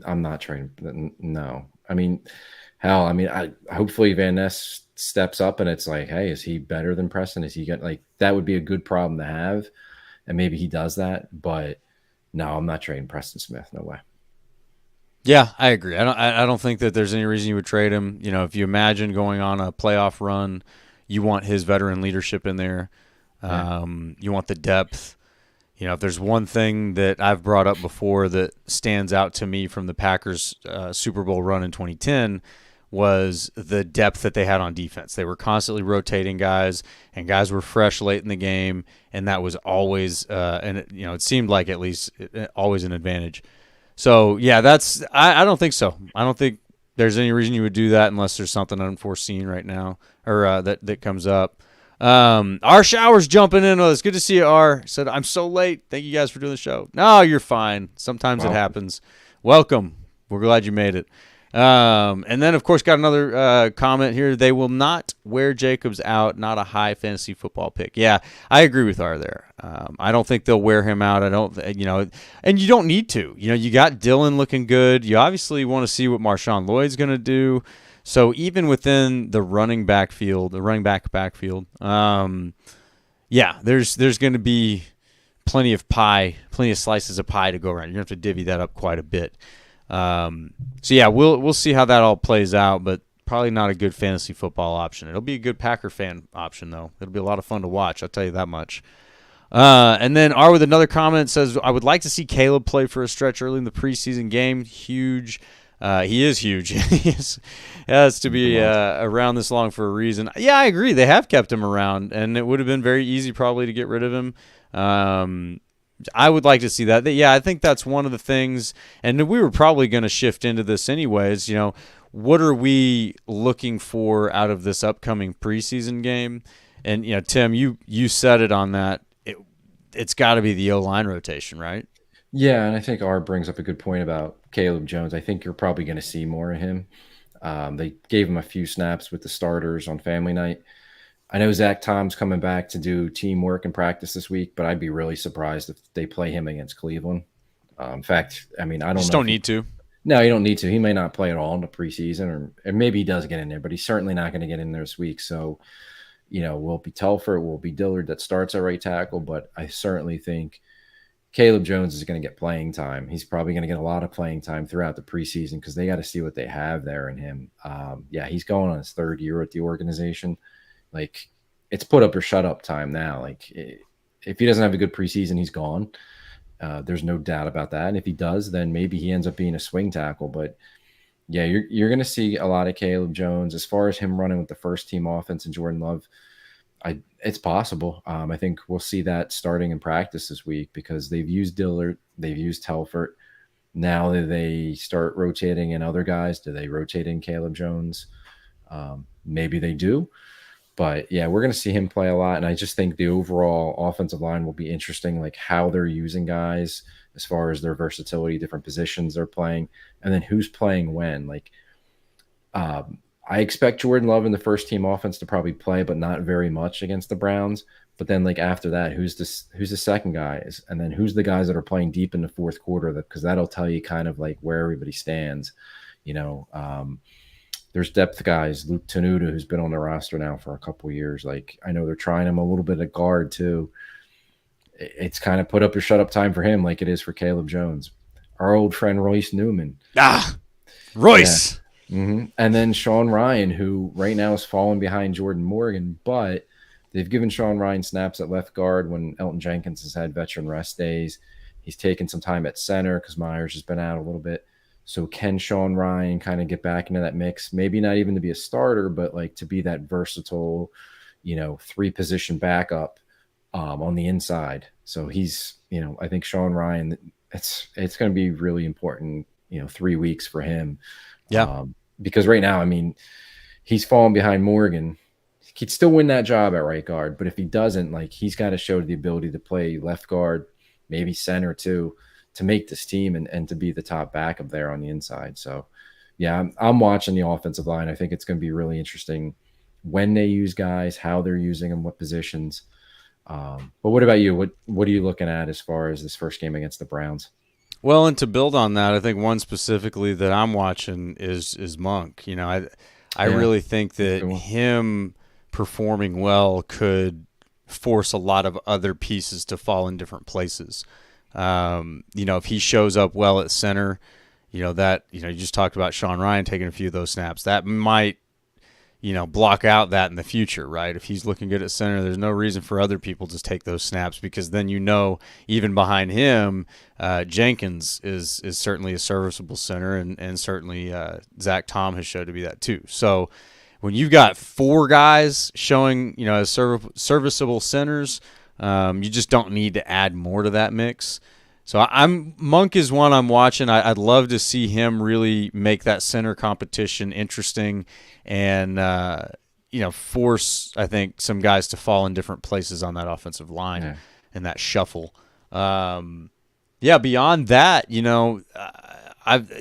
I'm not trading. No, I mean, hell, hopefully Van Ness steps up and it's like, hey, is he better than Preston? Is he that would be a good problem to have, and maybe he does that. But no, I'm not trading Preston Smith. No way. Yeah, I agree. I don't think that there's any reason you would trade him. If you imagine going on a playoff run, you want his veteran leadership in there. You want the depth. If there's one thing that I've brought up before that stands out to me from the Packers Super Bowl run in 2010 was the depth that they had on defense. They were constantly rotating guys, and guys were fresh late in the game, and that was always, it seemed like at least always an advantage. So yeah, I don't think so. I don't think there's any reason you would do that unless there's something unforeseen right now or that comes up. R Shower's jumping in. Oh, it's good to see you, R. Said, I'm so late. Thank you guys for doing the show. No, you're fine. Sometimes it happens. Welcome. We're glad you made it. And then, of course, got another comment here. They will not wear Jacobs out. Not a high fantasy football pick. Yeah, I agree with R there. I don't think they'll wear him out. I don't, and you don't need to. You got Dylan looking good. You obviously want to see what Marshawn Lloyd's going to do. So even within the running back backfield, there's going to be plenty of slices of pie to go around. You're going to have to divvy that up quite a bit. We'll see how that all plays out, but probably not a good fantasy football option. It'll be a good Packer fan option, though. It'll be a lot of fun to watch, I'll tell you that much. And then R with another comment says, I would like to see Caleb play for a stretch early in the preseason game. Huge. He is huge. He has to be around this long for a reason. Yeah, I agree. They have kept him around, and it would have been very easy probably to get rid of him. I would like to see that. Yeah, I think that's one of the things, and we were probably going to shift into this anyways. What are we looking for out of this upcoming preseason game? And, Tim, you said it on that. It's got to be the O-line rotation, right? Yeah, and I think R brings up a good point about Caleb Jones. I think you're probably going to see more of him. They gave him a few snaps with the starters on family night. I know Zach Tom's coming back to do teamwork and practice this week, but I'd be really surprised if they play him against Cleveland. In fact, I don't need to. No, you don't need to. He may not play at all in the preseason, or maybe he does get in there, but he's certainly not going to get in there this week. So, will be Telford, will be Dillard that starts at right tackle, but I certainly think Caleb Jones is going to get playing time. He's probably going to get a lot of playing time throughout the preseason because they got to see what they have there in him. He's going on his third year at the organization. Like, it's put up or shut up time now. Like, if he doesn't have a good preseason, he's gone. There's no doubt about that. And if he does, then maybe he ends up being a swing tackle. But yeah, you're going to see a lot of Caleb Jones. As far as him running with the first team offense and Jordan Love, it's possible. I think we'll see that starting in practice this week because they've used Dillard, they've used Telford. Now that they start rotating in other guys, do they rotate in Caleb Jones? Maybe they do. But yeah, we're going to see him play a lot. And I just think the overall offensive line will be interesting, like how they're using guys as far as their versatility, different positions they're playing, and then who's playing when. Like, I expect Jordan Love in the first team offense to probably play, but not very much against the Browns. But then, like, after that, who's the second guys? And then who's the guys that are playing deep in the fourth quarter? Because that'll tell you kind of like where everybody stands. There's depth guys, Luke Tenuta, who's been on the roster now for a couple of years. Like, I know they're trying him a little bit at guard too. It's kind of put up or shut up time for him, like it is for Caleb Jones. Our old friend Royce Newman. Royce. Yeah. Mm-hmm. And then Sean Ryan, who right now is falling behind Jordan Morgan, but they've given Sean Ryan snaps at left guard when Elton Jenkins has had veteran rest days. He's taken some time at center because Myers has been out a little bit. So can Sean Ryan kind of get back into that mix? Maybe not even to be a starter, but like to be that versatile, 3-position backup on the inside. So he's, I think Sean Ryan, it's going to be really important, 3 weeks for him. Yeah. Because right now, he's falling behind Morgan. He could still win that job at right guard, but if he doesn't, like, he's got to show the ability to play left guard, maybe center too, to make this team and to be the top backup there on the inside. So, yeah, I'm watching the offensive line. I think it's going to be really interesting when they use guys, how they're using them, what positions. But what about you? What are you looking at as far as this first game against the Browns? Well, and to build on that, I think one specifically that I'm watching is Monk. I really think that him performing well could force a lot of other pieces to fall in different places. If he shows up well at center, you just talked about Sean Ryan taking a few of those snaps. That might, block out that in the future, right? If he's looking good at center, there's no reason for other people to take those snaps, because then even behind him, Jenkins is certainly a serviceable center, and certainly Zach Tom has showed to be that too. So when you've got 4 guys showing as serviceable centers, you just don't need to add more to that mix. So Monk is one I'm watching. I'd love to see him really make that center competition interesting, and force, I think, some guys to fall in different places on that offensive line and that shuffle. Beyond that,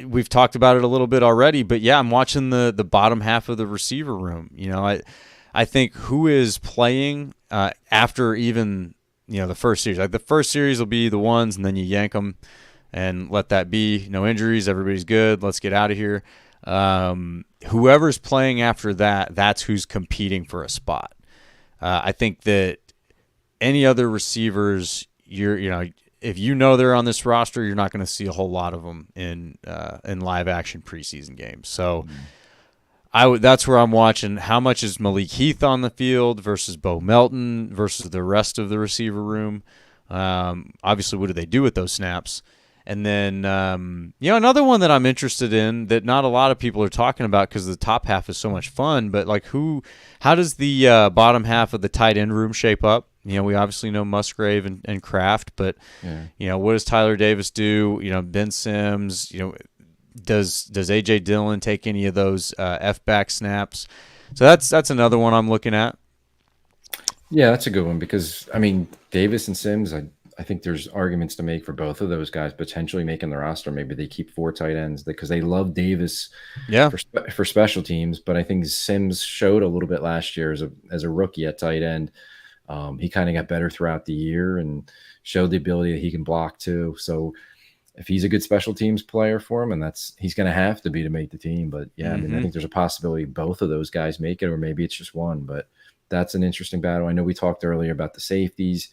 we've talked about it a little bit already, but I'm watching the bottom half of the receiver room. I think who is playing after even the first series. Like the first series will be the ones, and then you yank them and let that be. No injuries, everybody's good. Let's get out of here. Whoever's playing after that, that's who's competing for a spot. I think that any other receivers, if they're on this roster, you're not going to see a whole lot of them in live action preseason games. So that's where I'm watching. How much is Malik Heath on the field versus Bo Melton versus the rest of the receiver room? Obviously, what do they do with those snaps? And then, another one that I'm interested in that not a lot of people are talking about because the top half is so much fun, but how does the bottom half of the tight end room shape up? We obviously know Musgrave and Kraft, but, what does Tyler Davis do? Ben Sims, does A.J. Dillon take any of those F-back snaps? So that's another one I'm looking at. Yeah, that's a good one because, Davis and Sims, I think there's arguments to make for both of those guys potentially making the roster. Maybe they keep 4 tight ends because they love Davis for special teams. But I think Sims showed a little bit last year as a rookie at tight end. He kind of got better throughout the year and showed the ability that he can block too. So if he's a good special teams player for him, and he's going to have to be to make the team. But I think there's a possibility both of those guys make it, or maybe it's just one. But that's an interesting battle. I know we talked earlier about the safeties.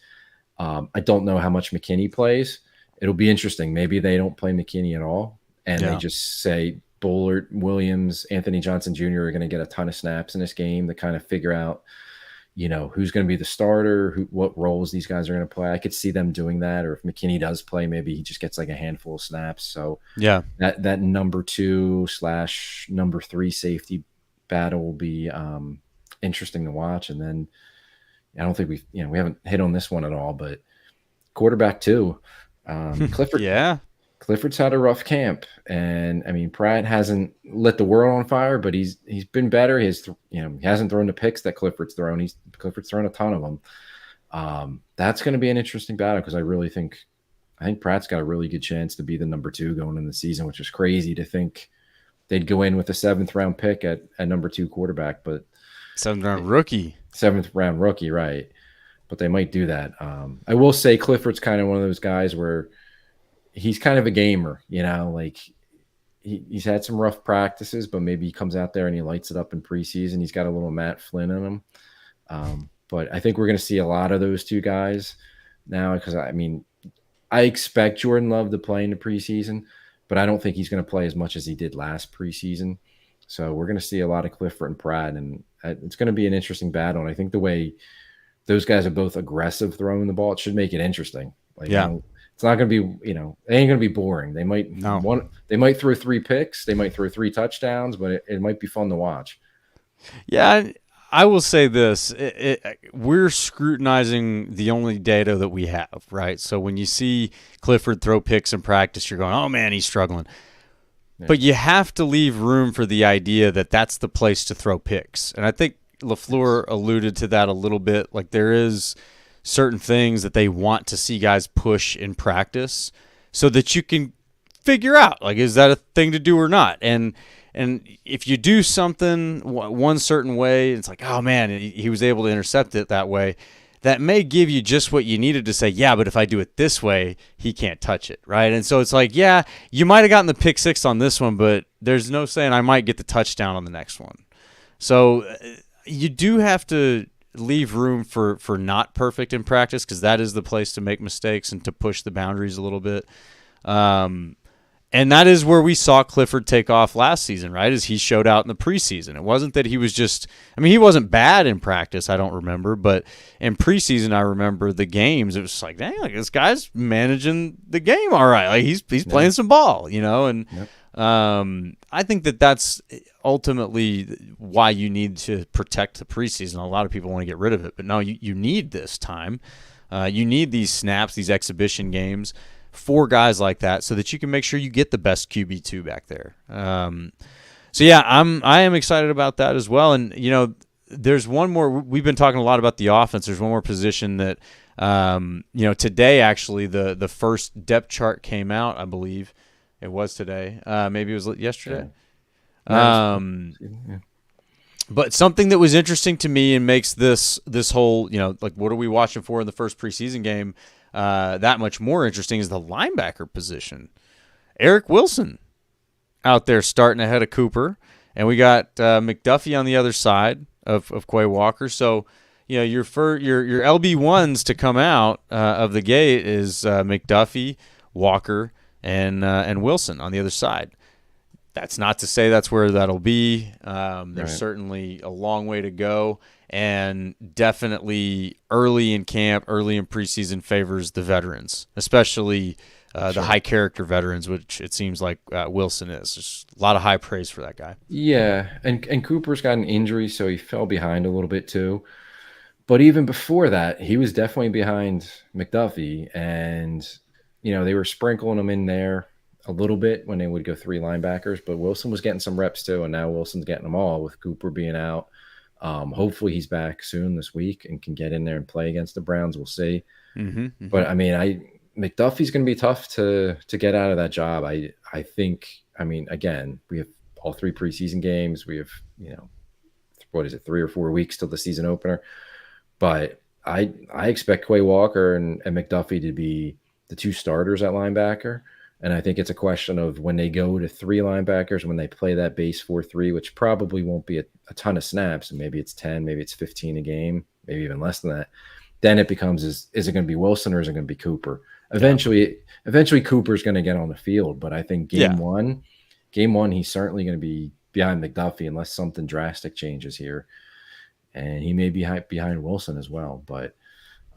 I don't know how much McKinney plays. It'll be interesting. Maybe they don't play McKinney at all, and they just say Bullard, Williams, Anthony Johnson Jr. are going to get a ton of snaps in this game to kind of figure out, who's going to be the starter, what roles these guys are going to play. I could see them doing that. Or if McKinney does play, maybe he just gets like a handful of snaps. So that number 2/ number 3 safety battle will be interesting to watch. And then I don't think we haven't hit on this one at all, but quarterback 2, Clifford. Clifford's had a rough camp, and Pratt hasn't lit the world on fire, but he's been better. He hasn't thrown the picks that Clifford's thrown. Clifford's thrown a ton of them. That's going to be an interesting battle because I think Pratt's got a really good chance to be the number 2 going in the season, which is crazy to think they'd go in with a 7th round pick at number 2 quarterback, but 7th round rookie. 7th round rookie, right? But they might do that. I will say Clifford's kind of one of those guys where he's kind of a gamer, he's had some rough practices, but maybe he comes out there and he lights it up in preseason. He's got a little Matt Flynn in him. But I think we're going to see a lot of those 2 guys now because, I expect Jordan Love to play in the preseason, but I don't think he's going to play as much as he did last preseason. So we're going to see a lot of Clifford and Pratt, and it's going to be an interesting battle. And I think the way those guys are both aggressive throwing the ball, it should make it interesting. It's not going to be, it ain't going to be boring. They might they might throw 3 picks, they might throw 3 touchdowns, but it might be fun to watch. Yeah, I will say this: we're scrutinizing the only data that we have, right? So when you see Clifford throw picks in practice, you're going, "Oh man, he's struggling." Yeah. But you have to leave room for the idea that that's the place to throw picks, and I think LaFleur alluded to that a little bit. Like there is certain things that they want to see guys push in practice so that you can figure out, like, is that a thing to do or not? And if you do something one certain way, it's like, oh man, he was able to intercept it that way. That may give you just what you needed to say, yeah, but if I do it this way, he can't touch it, right? And so it's like, yeah, you might have gotten the pick 6 on this one, but there's no saying I might get the touchdown on the next one. So you do have to leave room for not perfect in practice because that is the place to make mistakes and to push the boundaries a little bit. And that is where we saw Clifford take off last season, right? As he showed out in the preseason. It wasn't that he was just – I mean, he wasn't bad in practice, I don't remember. But in preseason, I remember the games. It was like, dang, like this guy's managing the game all right. Like he's playing some ball, you know. And I think that's ultimately why you need to protect the preseason. A lot of people want to get rid of it. But no, you need this time. You need these snaps, these exhibition games for guys like that, so that you can make sure you get the best QB2 back there. So yeah, I am excited about that as well. And you know, there's one more. We've been talking a lot about the offense. There's one more position that you know, today actually the first depth chart came out. I believe it was today. Maybe it was yesterday. Yeah. But something that was interesting to me and makes this whole, you know, like what are we watching for in the first preseason game that much more interesting is the linebacker position. Eric Wilson out there starting ahead of Cooper, and we got McDuffie on the other side of Quay Walker. So, you know, your LB1s to come out of the gate is McDuffie, Walker, and Wilson on the other side. That's not to say that's where that'll be. There's certainly a long way to go, and definitely early in camp, early in preseason favors the veterans, especially the high-character veterans, which it seems like Wilson is. There's a lot of high praise for that guy. Yeah, and Cooper's got an injury, so he fell behind a little bit too. But even before that, he was definitely behind McDuffie, and you know, they were sprinkling him in there a little bit when they would go 3 linebackers, but Wilson was getting some reps too, and now Wilson's getting them all with Cooper being out. Hopefully he's back soon this week and can get in there and play against the Browns. We'll see. But I mean, McDuffie's going to be tough to get out of that job. I think. I mean, again, we have all 3 preseason games. We have, you know, what is it, 3 or 4 weeks till the season opener. But I expect Quay Walker and McDuffie to be the 2 starters at linebacker. And I think it's a question of when they go to 3 linebackers, when they play that base 4-3, which probably won't be a ton of snaps, and maybe it's 10, maybe it's 15 a game, maybe even less than that. Then it becomes, is it going to be Wilson or is it going to be Cooper? Eventually Cooper's going to get on the field, but I think game one, he's certainly going to be behind McDuffie unless something drastic changes here. And he may be behind Wilson as well. But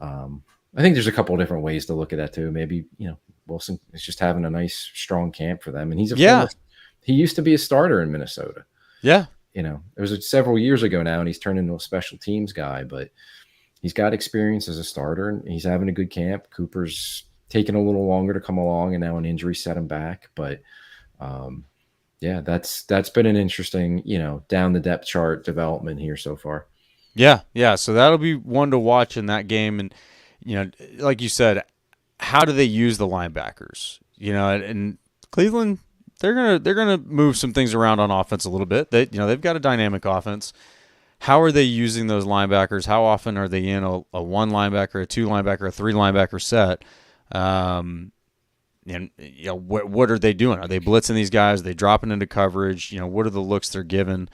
I think there's a couple of different ways to look at that too. Maybe, you know, Wilson is just having a nice, strong camp for them. And he's he used to be a starter in Minnesota. Yeah. You know, it was several years ago now, and he's turned into a special teams guy, but he's got experience as a starter, and he's having a good camp. Cooper's taking a little longer to come along, and now an injury set him back. But, yeah, that's been an interesting, you know, down the depth chart development here so far. Yeah. So that'll be one to watch in that game. And, you know, like you said, how do they use the linebackers? You know, and Cleveland, they're gonna move some things around on offense a little bit. They've got a dynamic offense. How are they using those linebackers? How often are they in a 1 linebacker, a 2 linebacker, a 3 linebacker set? And you know, what are they doing? Are they blitzing these guys? Are they dropping into coverage? You know, what are the looks they're given?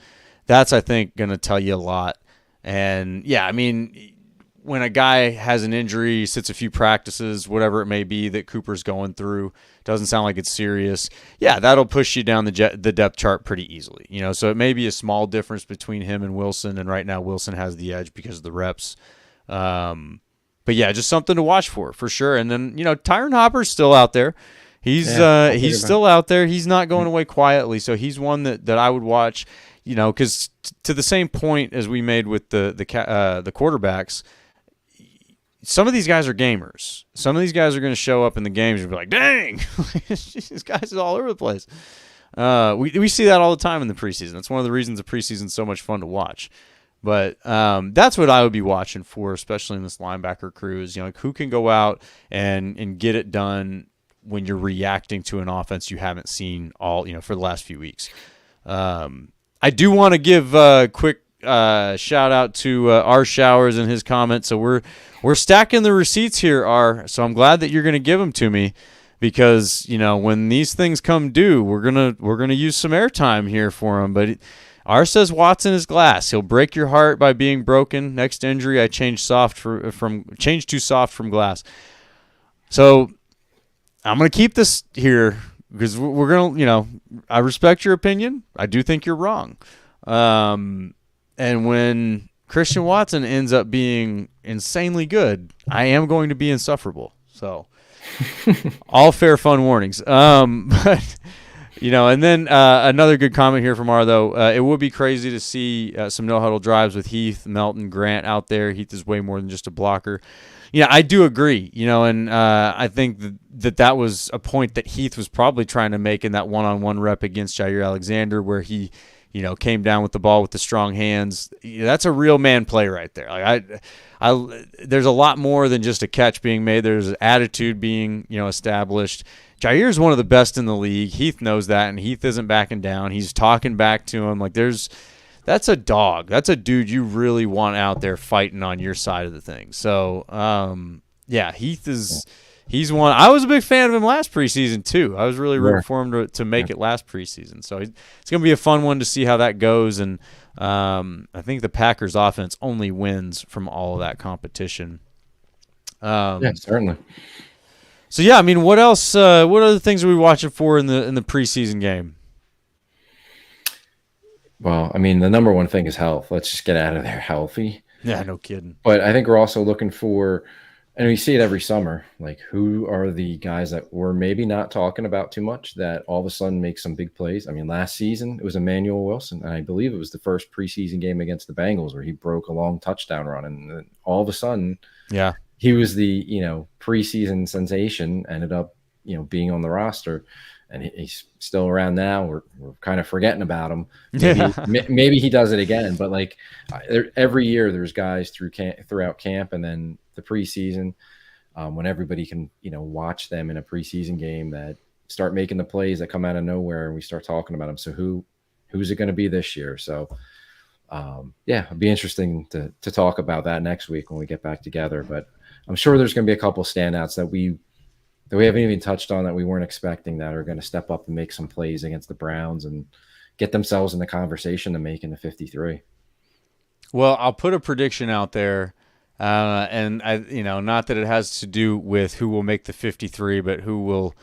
That's, I think, going to tell you a lot. And yeah, I mean, when a guy has an injury, sits a few practices, whatever it may be that Cooper's going through, doesn't sound like it's serious. Yeah, that'll push you down the depth chart pretty easily. You know, so it may be a small difference between him and Wilson, and right now Wilson has the edge because of the reps. But yeah, just something to watch for sure. And then, you know, Tyron Hopper's still out there. He's still out there. He's not going away quietly. So he's one that I would watch. You know, because to the same point as we made with the quarterbacks. Some of these guys are gamers. Some of these guys are going to show up in the games and be like, dang, this guy's all over the place. We see that all the time in the preseason. That's one of the reasons the preseason is so much fun to watch. But that's what I would be watching for, especially in this linebacker crew, is, you know, like who can go out and get it done when you're reacting to an offense you haven't seen all, you know, for the last few weeks. I do want to give a quick shout out to R Showers and his comments. So we're stacking the receipts here, R. So I'm glad that you're going to give them to me, because, you know, when these things come due, we're gonna use some airtime here for him. But R says Watson is glass. He'll break your heart by being broken. Next injury, I changed too soft from glass. So I'm gonna keep this here because we're gonna, I respect your opinion. I do think you're wrong. And when Christian Watson ends up being insanely good, I am going to be insufferable. So, all fair, fun warnings. But and then another good comment here from R though. It would be crazy to see some no huddle drives with Heath, Melton, Grant out there. Heath is way more than just a blocker. Yeah, I do agree. And I think that was a point that Heath was probably trying to make in that one-on-one rep against Jair Alexander, where he came down with the ball with the strong hands. That's a real man play right there. Like there's a lot more than just a catch being made. There's attitude being, established. Jair's one of the best in the league. Heath knows that, and Heath isn't backing down. He's talking back to him. Like that's a dog. That's a dude you really want out there fighting on your side of the thing. So, he's one. I was a big fan of him last preseason too. I was really rooting for him to make it last preseason. So it's going to be a fun one to see how that goes. And I think the Packers offense only wins from all of that competition. Yeah, certainly. So yeah, I mean, what else? What other things are we watching for in the preseason game? Well, I mean, the number one thing is health. Let's just get out of there healthy. Yeah, no kidding. But I think we're also looking for, and we see it every summer, like who are the guys that we're maybe not talking about too much that all of a sudden make some big plays. I mean, last season it was Emmanuel Wilson, and I believe it was the first preseason game against the Bengals where he broke a long touchdown run, and then all of a sudden, he was the preseason sensation. Ended up being on the roster. And he's still around now. We're kind of forgetting about him. Maybe he does it again. But like every year, there's guys throughout camp, and then the preseason, when everybody can watch them in a preseason game that start making the plays that come out of nowhere, and we start talking about them. So who's it going to be this year? So it'd be interesting to talk about that next week when we get back together. But I'm sure there's going to be a couple standouts that we haven't even touched on that we weren't expecting that are going to step up and make some plays against the Browns and get themselves in the conversation to make in the 53. Well, I'll put a prediction out there, and I, not that it has to do with who will make the 53, but who will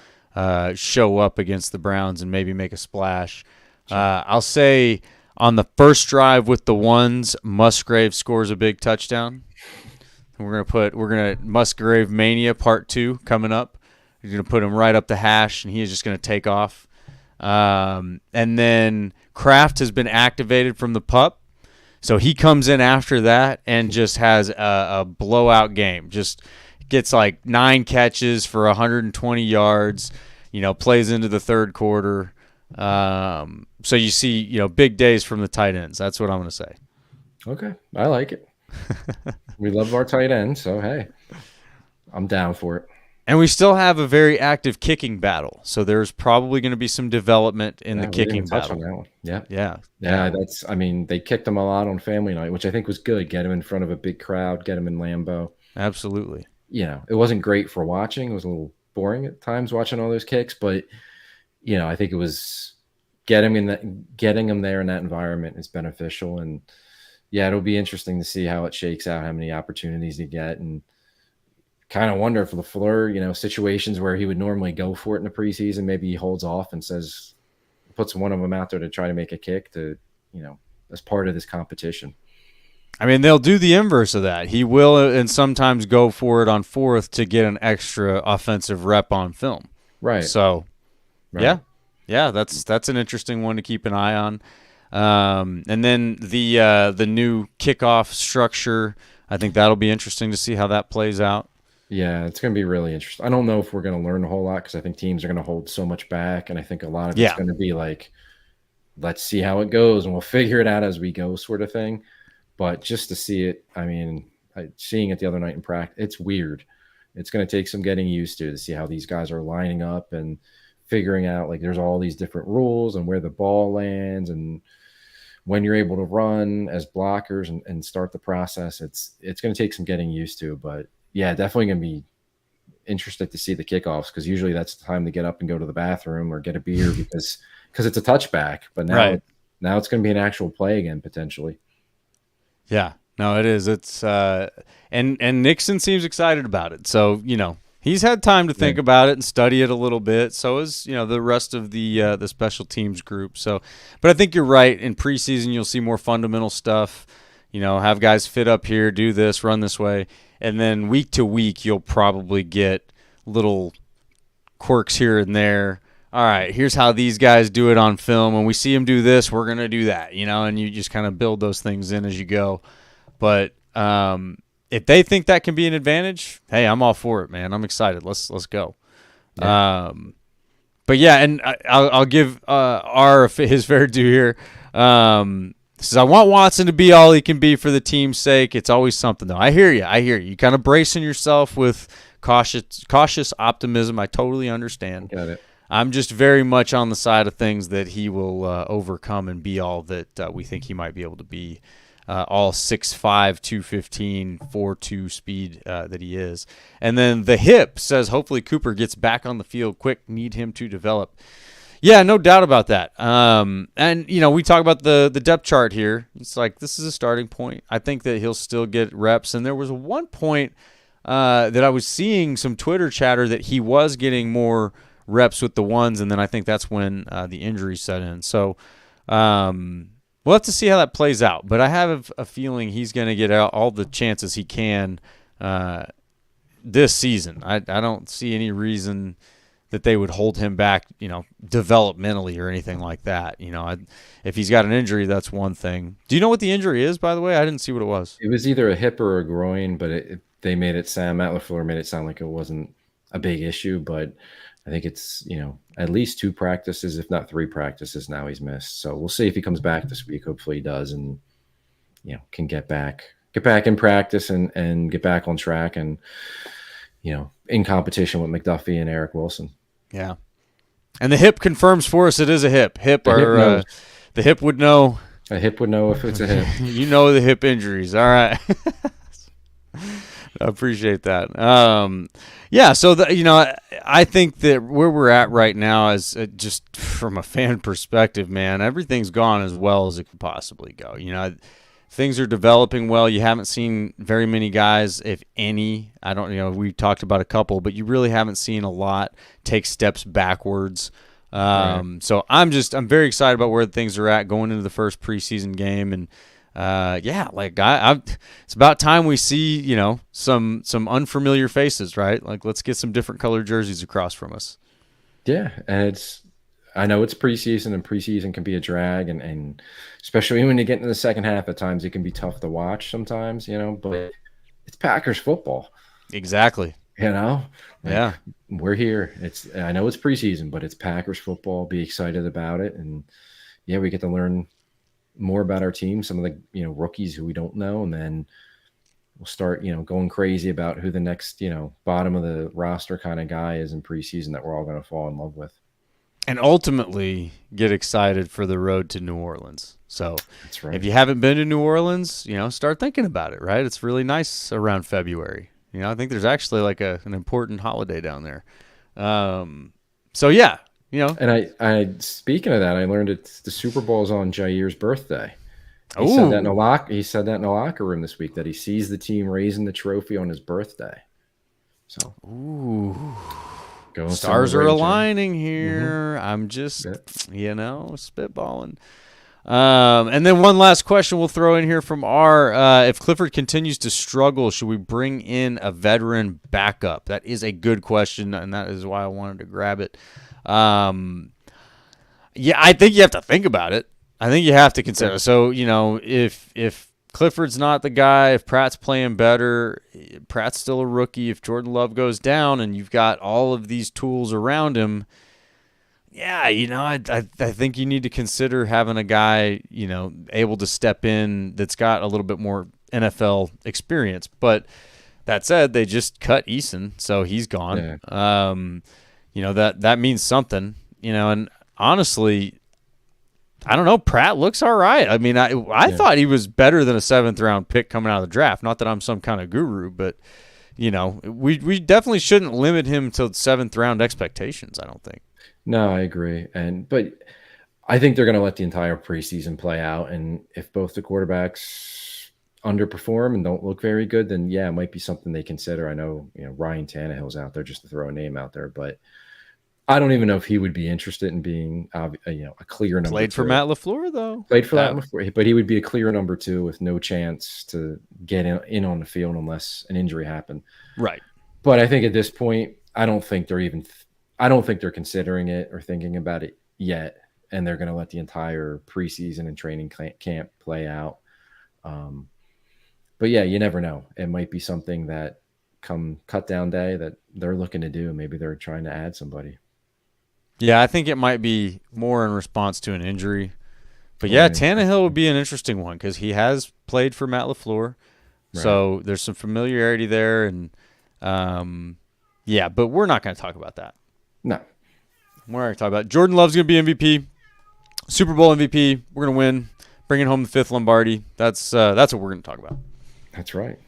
show up against the Browns and maybe make a splash. I'll say on the first drive with the ones, Musgrave scores a big touchdown. We're gonna Musgrave Mania Part 2 coming up. He's going to put him right up the hash, and he is just going to take off. And then Kraft has been activated from the PUP, so he comes in after that and just has a blowout game. Just gets like 9 catches for 120 yards, plays into the third quarter. So you see, big days from the tight ends. That's what I'm going to say. Okay, I like it. We love our tight end, so hey, I'm down for it. And we still have a very active kicking battle, so there's probably going to be some development in the kicking battle. On that one. Yeah. That's. I mean, they kicked him a lot on family night, which I think was good. Get him in front of a big crowd, get him in Lambeau. Absolutely. It wasn't great for watching. It was a little boring at times watching all those kicks, but I think it was getting him there in that environment is beneficial, and it'll be interesting to see how it shakes out, how many opportunities you get, and kind of wonder if LaFleur, situations where he would normally go for it in the preseason, maybe he holds off and puts one of them out there to try to make a kick to, as part of this competition. I mean, they'll do the inverse of that. He will, and sometimes go for it on fourth to get an extra offensive rep on film. Right. So, right. Yeah, that's an interesting one to keep an eye on. And then the new kickoff structure, I think that'll be interesting to see how that plays out. Yeah, it's going to be really interesting. I don't know if we're going to learn a whole lot because I think teams are going to hold so much back, and I think a lot of it's going to be like, let's see how it goes, and we'll figure it out as we go sort of thing. But just to see it, I mean, seeing it the other night in practice, it's weird. It's going to take some getting used to see how these guys are lining up and figuring out, like, there's all these different rules and where the ball lands and when you're able to run as blockers and start the process. It's going to take some getting used to, but yeah, definitely going to be interested to see the kickoffs because usually that's the time to get up and go to the bathroom or get a beer because it's a touchback. But now it's going to be an actual play again potentially. Yeah, no, it is. It's and Nixon seems excited about it. So He's had time to think about it and study it a little bit. So is the rest of the special teams group. So, but I think you're right. In preseason, you'll see more fundamental stuff. Have guys fit up here, do this, run this way, and then week to week, you'll probably get little quirks here and there. All right, here's how these guys do it on film. When we see them do this, we're gonna do that. And you just kind of build those things in as you go. But if they think that can be an advantage, hey, I'm all for it, man. I'm excited. Let's go. Yeah. But yeah, and I'll give his fair due here. Says I want Watson to be all he can be for the team's sake. It's always something though. I hear you. You kind of bracing yourself with cautious optimism. I totally understand. Got it. I'm just very much on the side of things that he will overcome and be all that we think he might be able to be. All 6'5", 215, 4.2 speed that he is. And then the hip says hopefully Cooper gets back on the field quick, need him to develop. Yeah, no doubt about that. And, we talk about the depth chart here. It's like this is a starting point. I think that he'll still get reps. And there was one point that I was seeing some Twitter chatter that he was getting more reps with the ones, and then I think that's when the injury set in. So, we'll have to see how that plays out, but I have a feeling he's going to get out all the chances he can this season. I don't see any reason that they would hold him back, developmentally or anything like that. If he's got an injury, that's one thing. Do you know what the injury is, by the way? I didn't see what it was. It was either a hip or a groin, but they made it sound, Matt LaFleur made it sound like it wasn't a big issue, but I think it's, at least 2 practices, if not 3 practices now he's missed. So we'll see if he comes back this week. Hopefully he does and, can get back in practice and get back on track and, in competition with McDuffie and Eric Wilson. Yeah. And the hip confirms for us it is a hip. The hip would know. A hip would know if it's a hip. The hip injuries. All right. I appreciate that. So I think that where we're at right now is just from a fan perspective, man, everything's gone as well as it could possibly go. Things are developing well. You haven't seen very many guys, if any. I don't, we talked about a couple, but you really haven't seen a lot take steps backwards. Right. So I'm very excited about where things are at going into the first preseason game. And it's about time we see, some unfamiliar faces, right? Like, let's get some different colored jerseys across from us. Yeah. And I know it's preseason and preseason can be a drag and especially when you get into the second half, at times it can be tough to watch sometimes, but it's Packers football. Exactly. Yeah. We're here. I know it's preseason, but it's Packers football. Be excited about it. And yeah, we get to learn more about our team, some of the, rookies who we don't know. And then we'll start, going crazy about who the next, bottom of the roster kind of guy is in preseason that we're all going to fall in love with. And ultimately get excited for the road to New Orleans. So that's right. If you haven't been to New Orleans, start thinking about it, right? It's really nice around February. I think there's actually like an important holiday down there. So yeah, And I speaking of that, I learned the Super Bowl's on Jair's birthday. He said that in the locker room this week that he sees the team raising the trophy on his birthday. So stars are aligning here. Mm-hmm. I'm just spitballing. And then one last question we'll throw in here from if Clifford continues to struggle, should we bring in a veteran backup? That is a good question, and that is why I wanted to grab it. I think you have to think about it. I think you have to consider. So, if Clifford's not the guy, if Pratt's playing better, Pratt's still a rookie. If Jordan Love goes down and you've got all of these tools around him, I think you need to consider having a guy, able to step in that's got a little bit more NFL experience. But that said, they just cut Eason, so he's gone. Yeah. That means something, and honestly, I don't know. Pratt looks all right. I mean, I thought he was better than a 7th-round pick coming out of the draft. Not that I'm some kind of guru, but, we definitely shouldn't limit him to 7th-round expectations, I don't think. No, I agree. But I think they're going to let the entire preseason play out. And if both the quarterbacks underperform and don't look very good, then yeah, it might be something they consider. I know, Ryan Tannehill's out there, just to throw a name out there, but I don't even know if he would be interested in being, a clear number Played two. for Matt LaFleur, though. Played for Matt LaFleur, but he would be a clear number 2 with no chance to get in on the field unless an injury happened. Right. But I think at this point, I don't think they're considering it or thinking about it yet, and they're going to let the entire preseason and training camp play out. But yeah, you never know. It might be something that come cut down day that they're looking to do. Maybe they're trying to add somebody. Yeah, I think it might be more in response to an injury. But yeah, Tannehill would be an interesting one because he has played for Matt LaFleur. Right. So there's some familiarity there. And, but we're not going to talk about that. No. We're not going to talk about it. Jordan Love's going to be MVP, Super Bowl MVP. We're going to win, bringing home the 5th Lombardi. That's what we're going to talk about. That's right.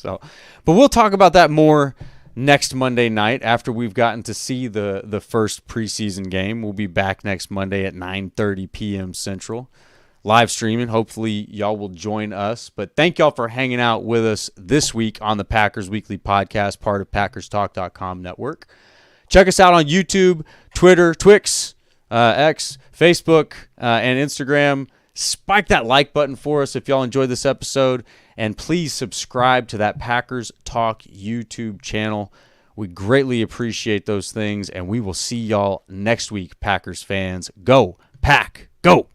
But we'll talk about that more next Monday night after we've gotten to see the first preseason game. We'll be back next Monday at 9:30 p.m. Central, live streaming. Hopefully y'all will join us. But thank y'all for hanging out with us this week on the Packers Weekly Podcast, part of PackersTalk.com network. Check us out on YouTube, Twitter, Twix, X, Facebook, and Instagram. Spike that like button for us if y'all enjoyed this episode. And please subscribe to that Packers Talk YouTube channel. We greatly appreciate those things. And we will see y'all next week, Packers fans. Go, Pack, go!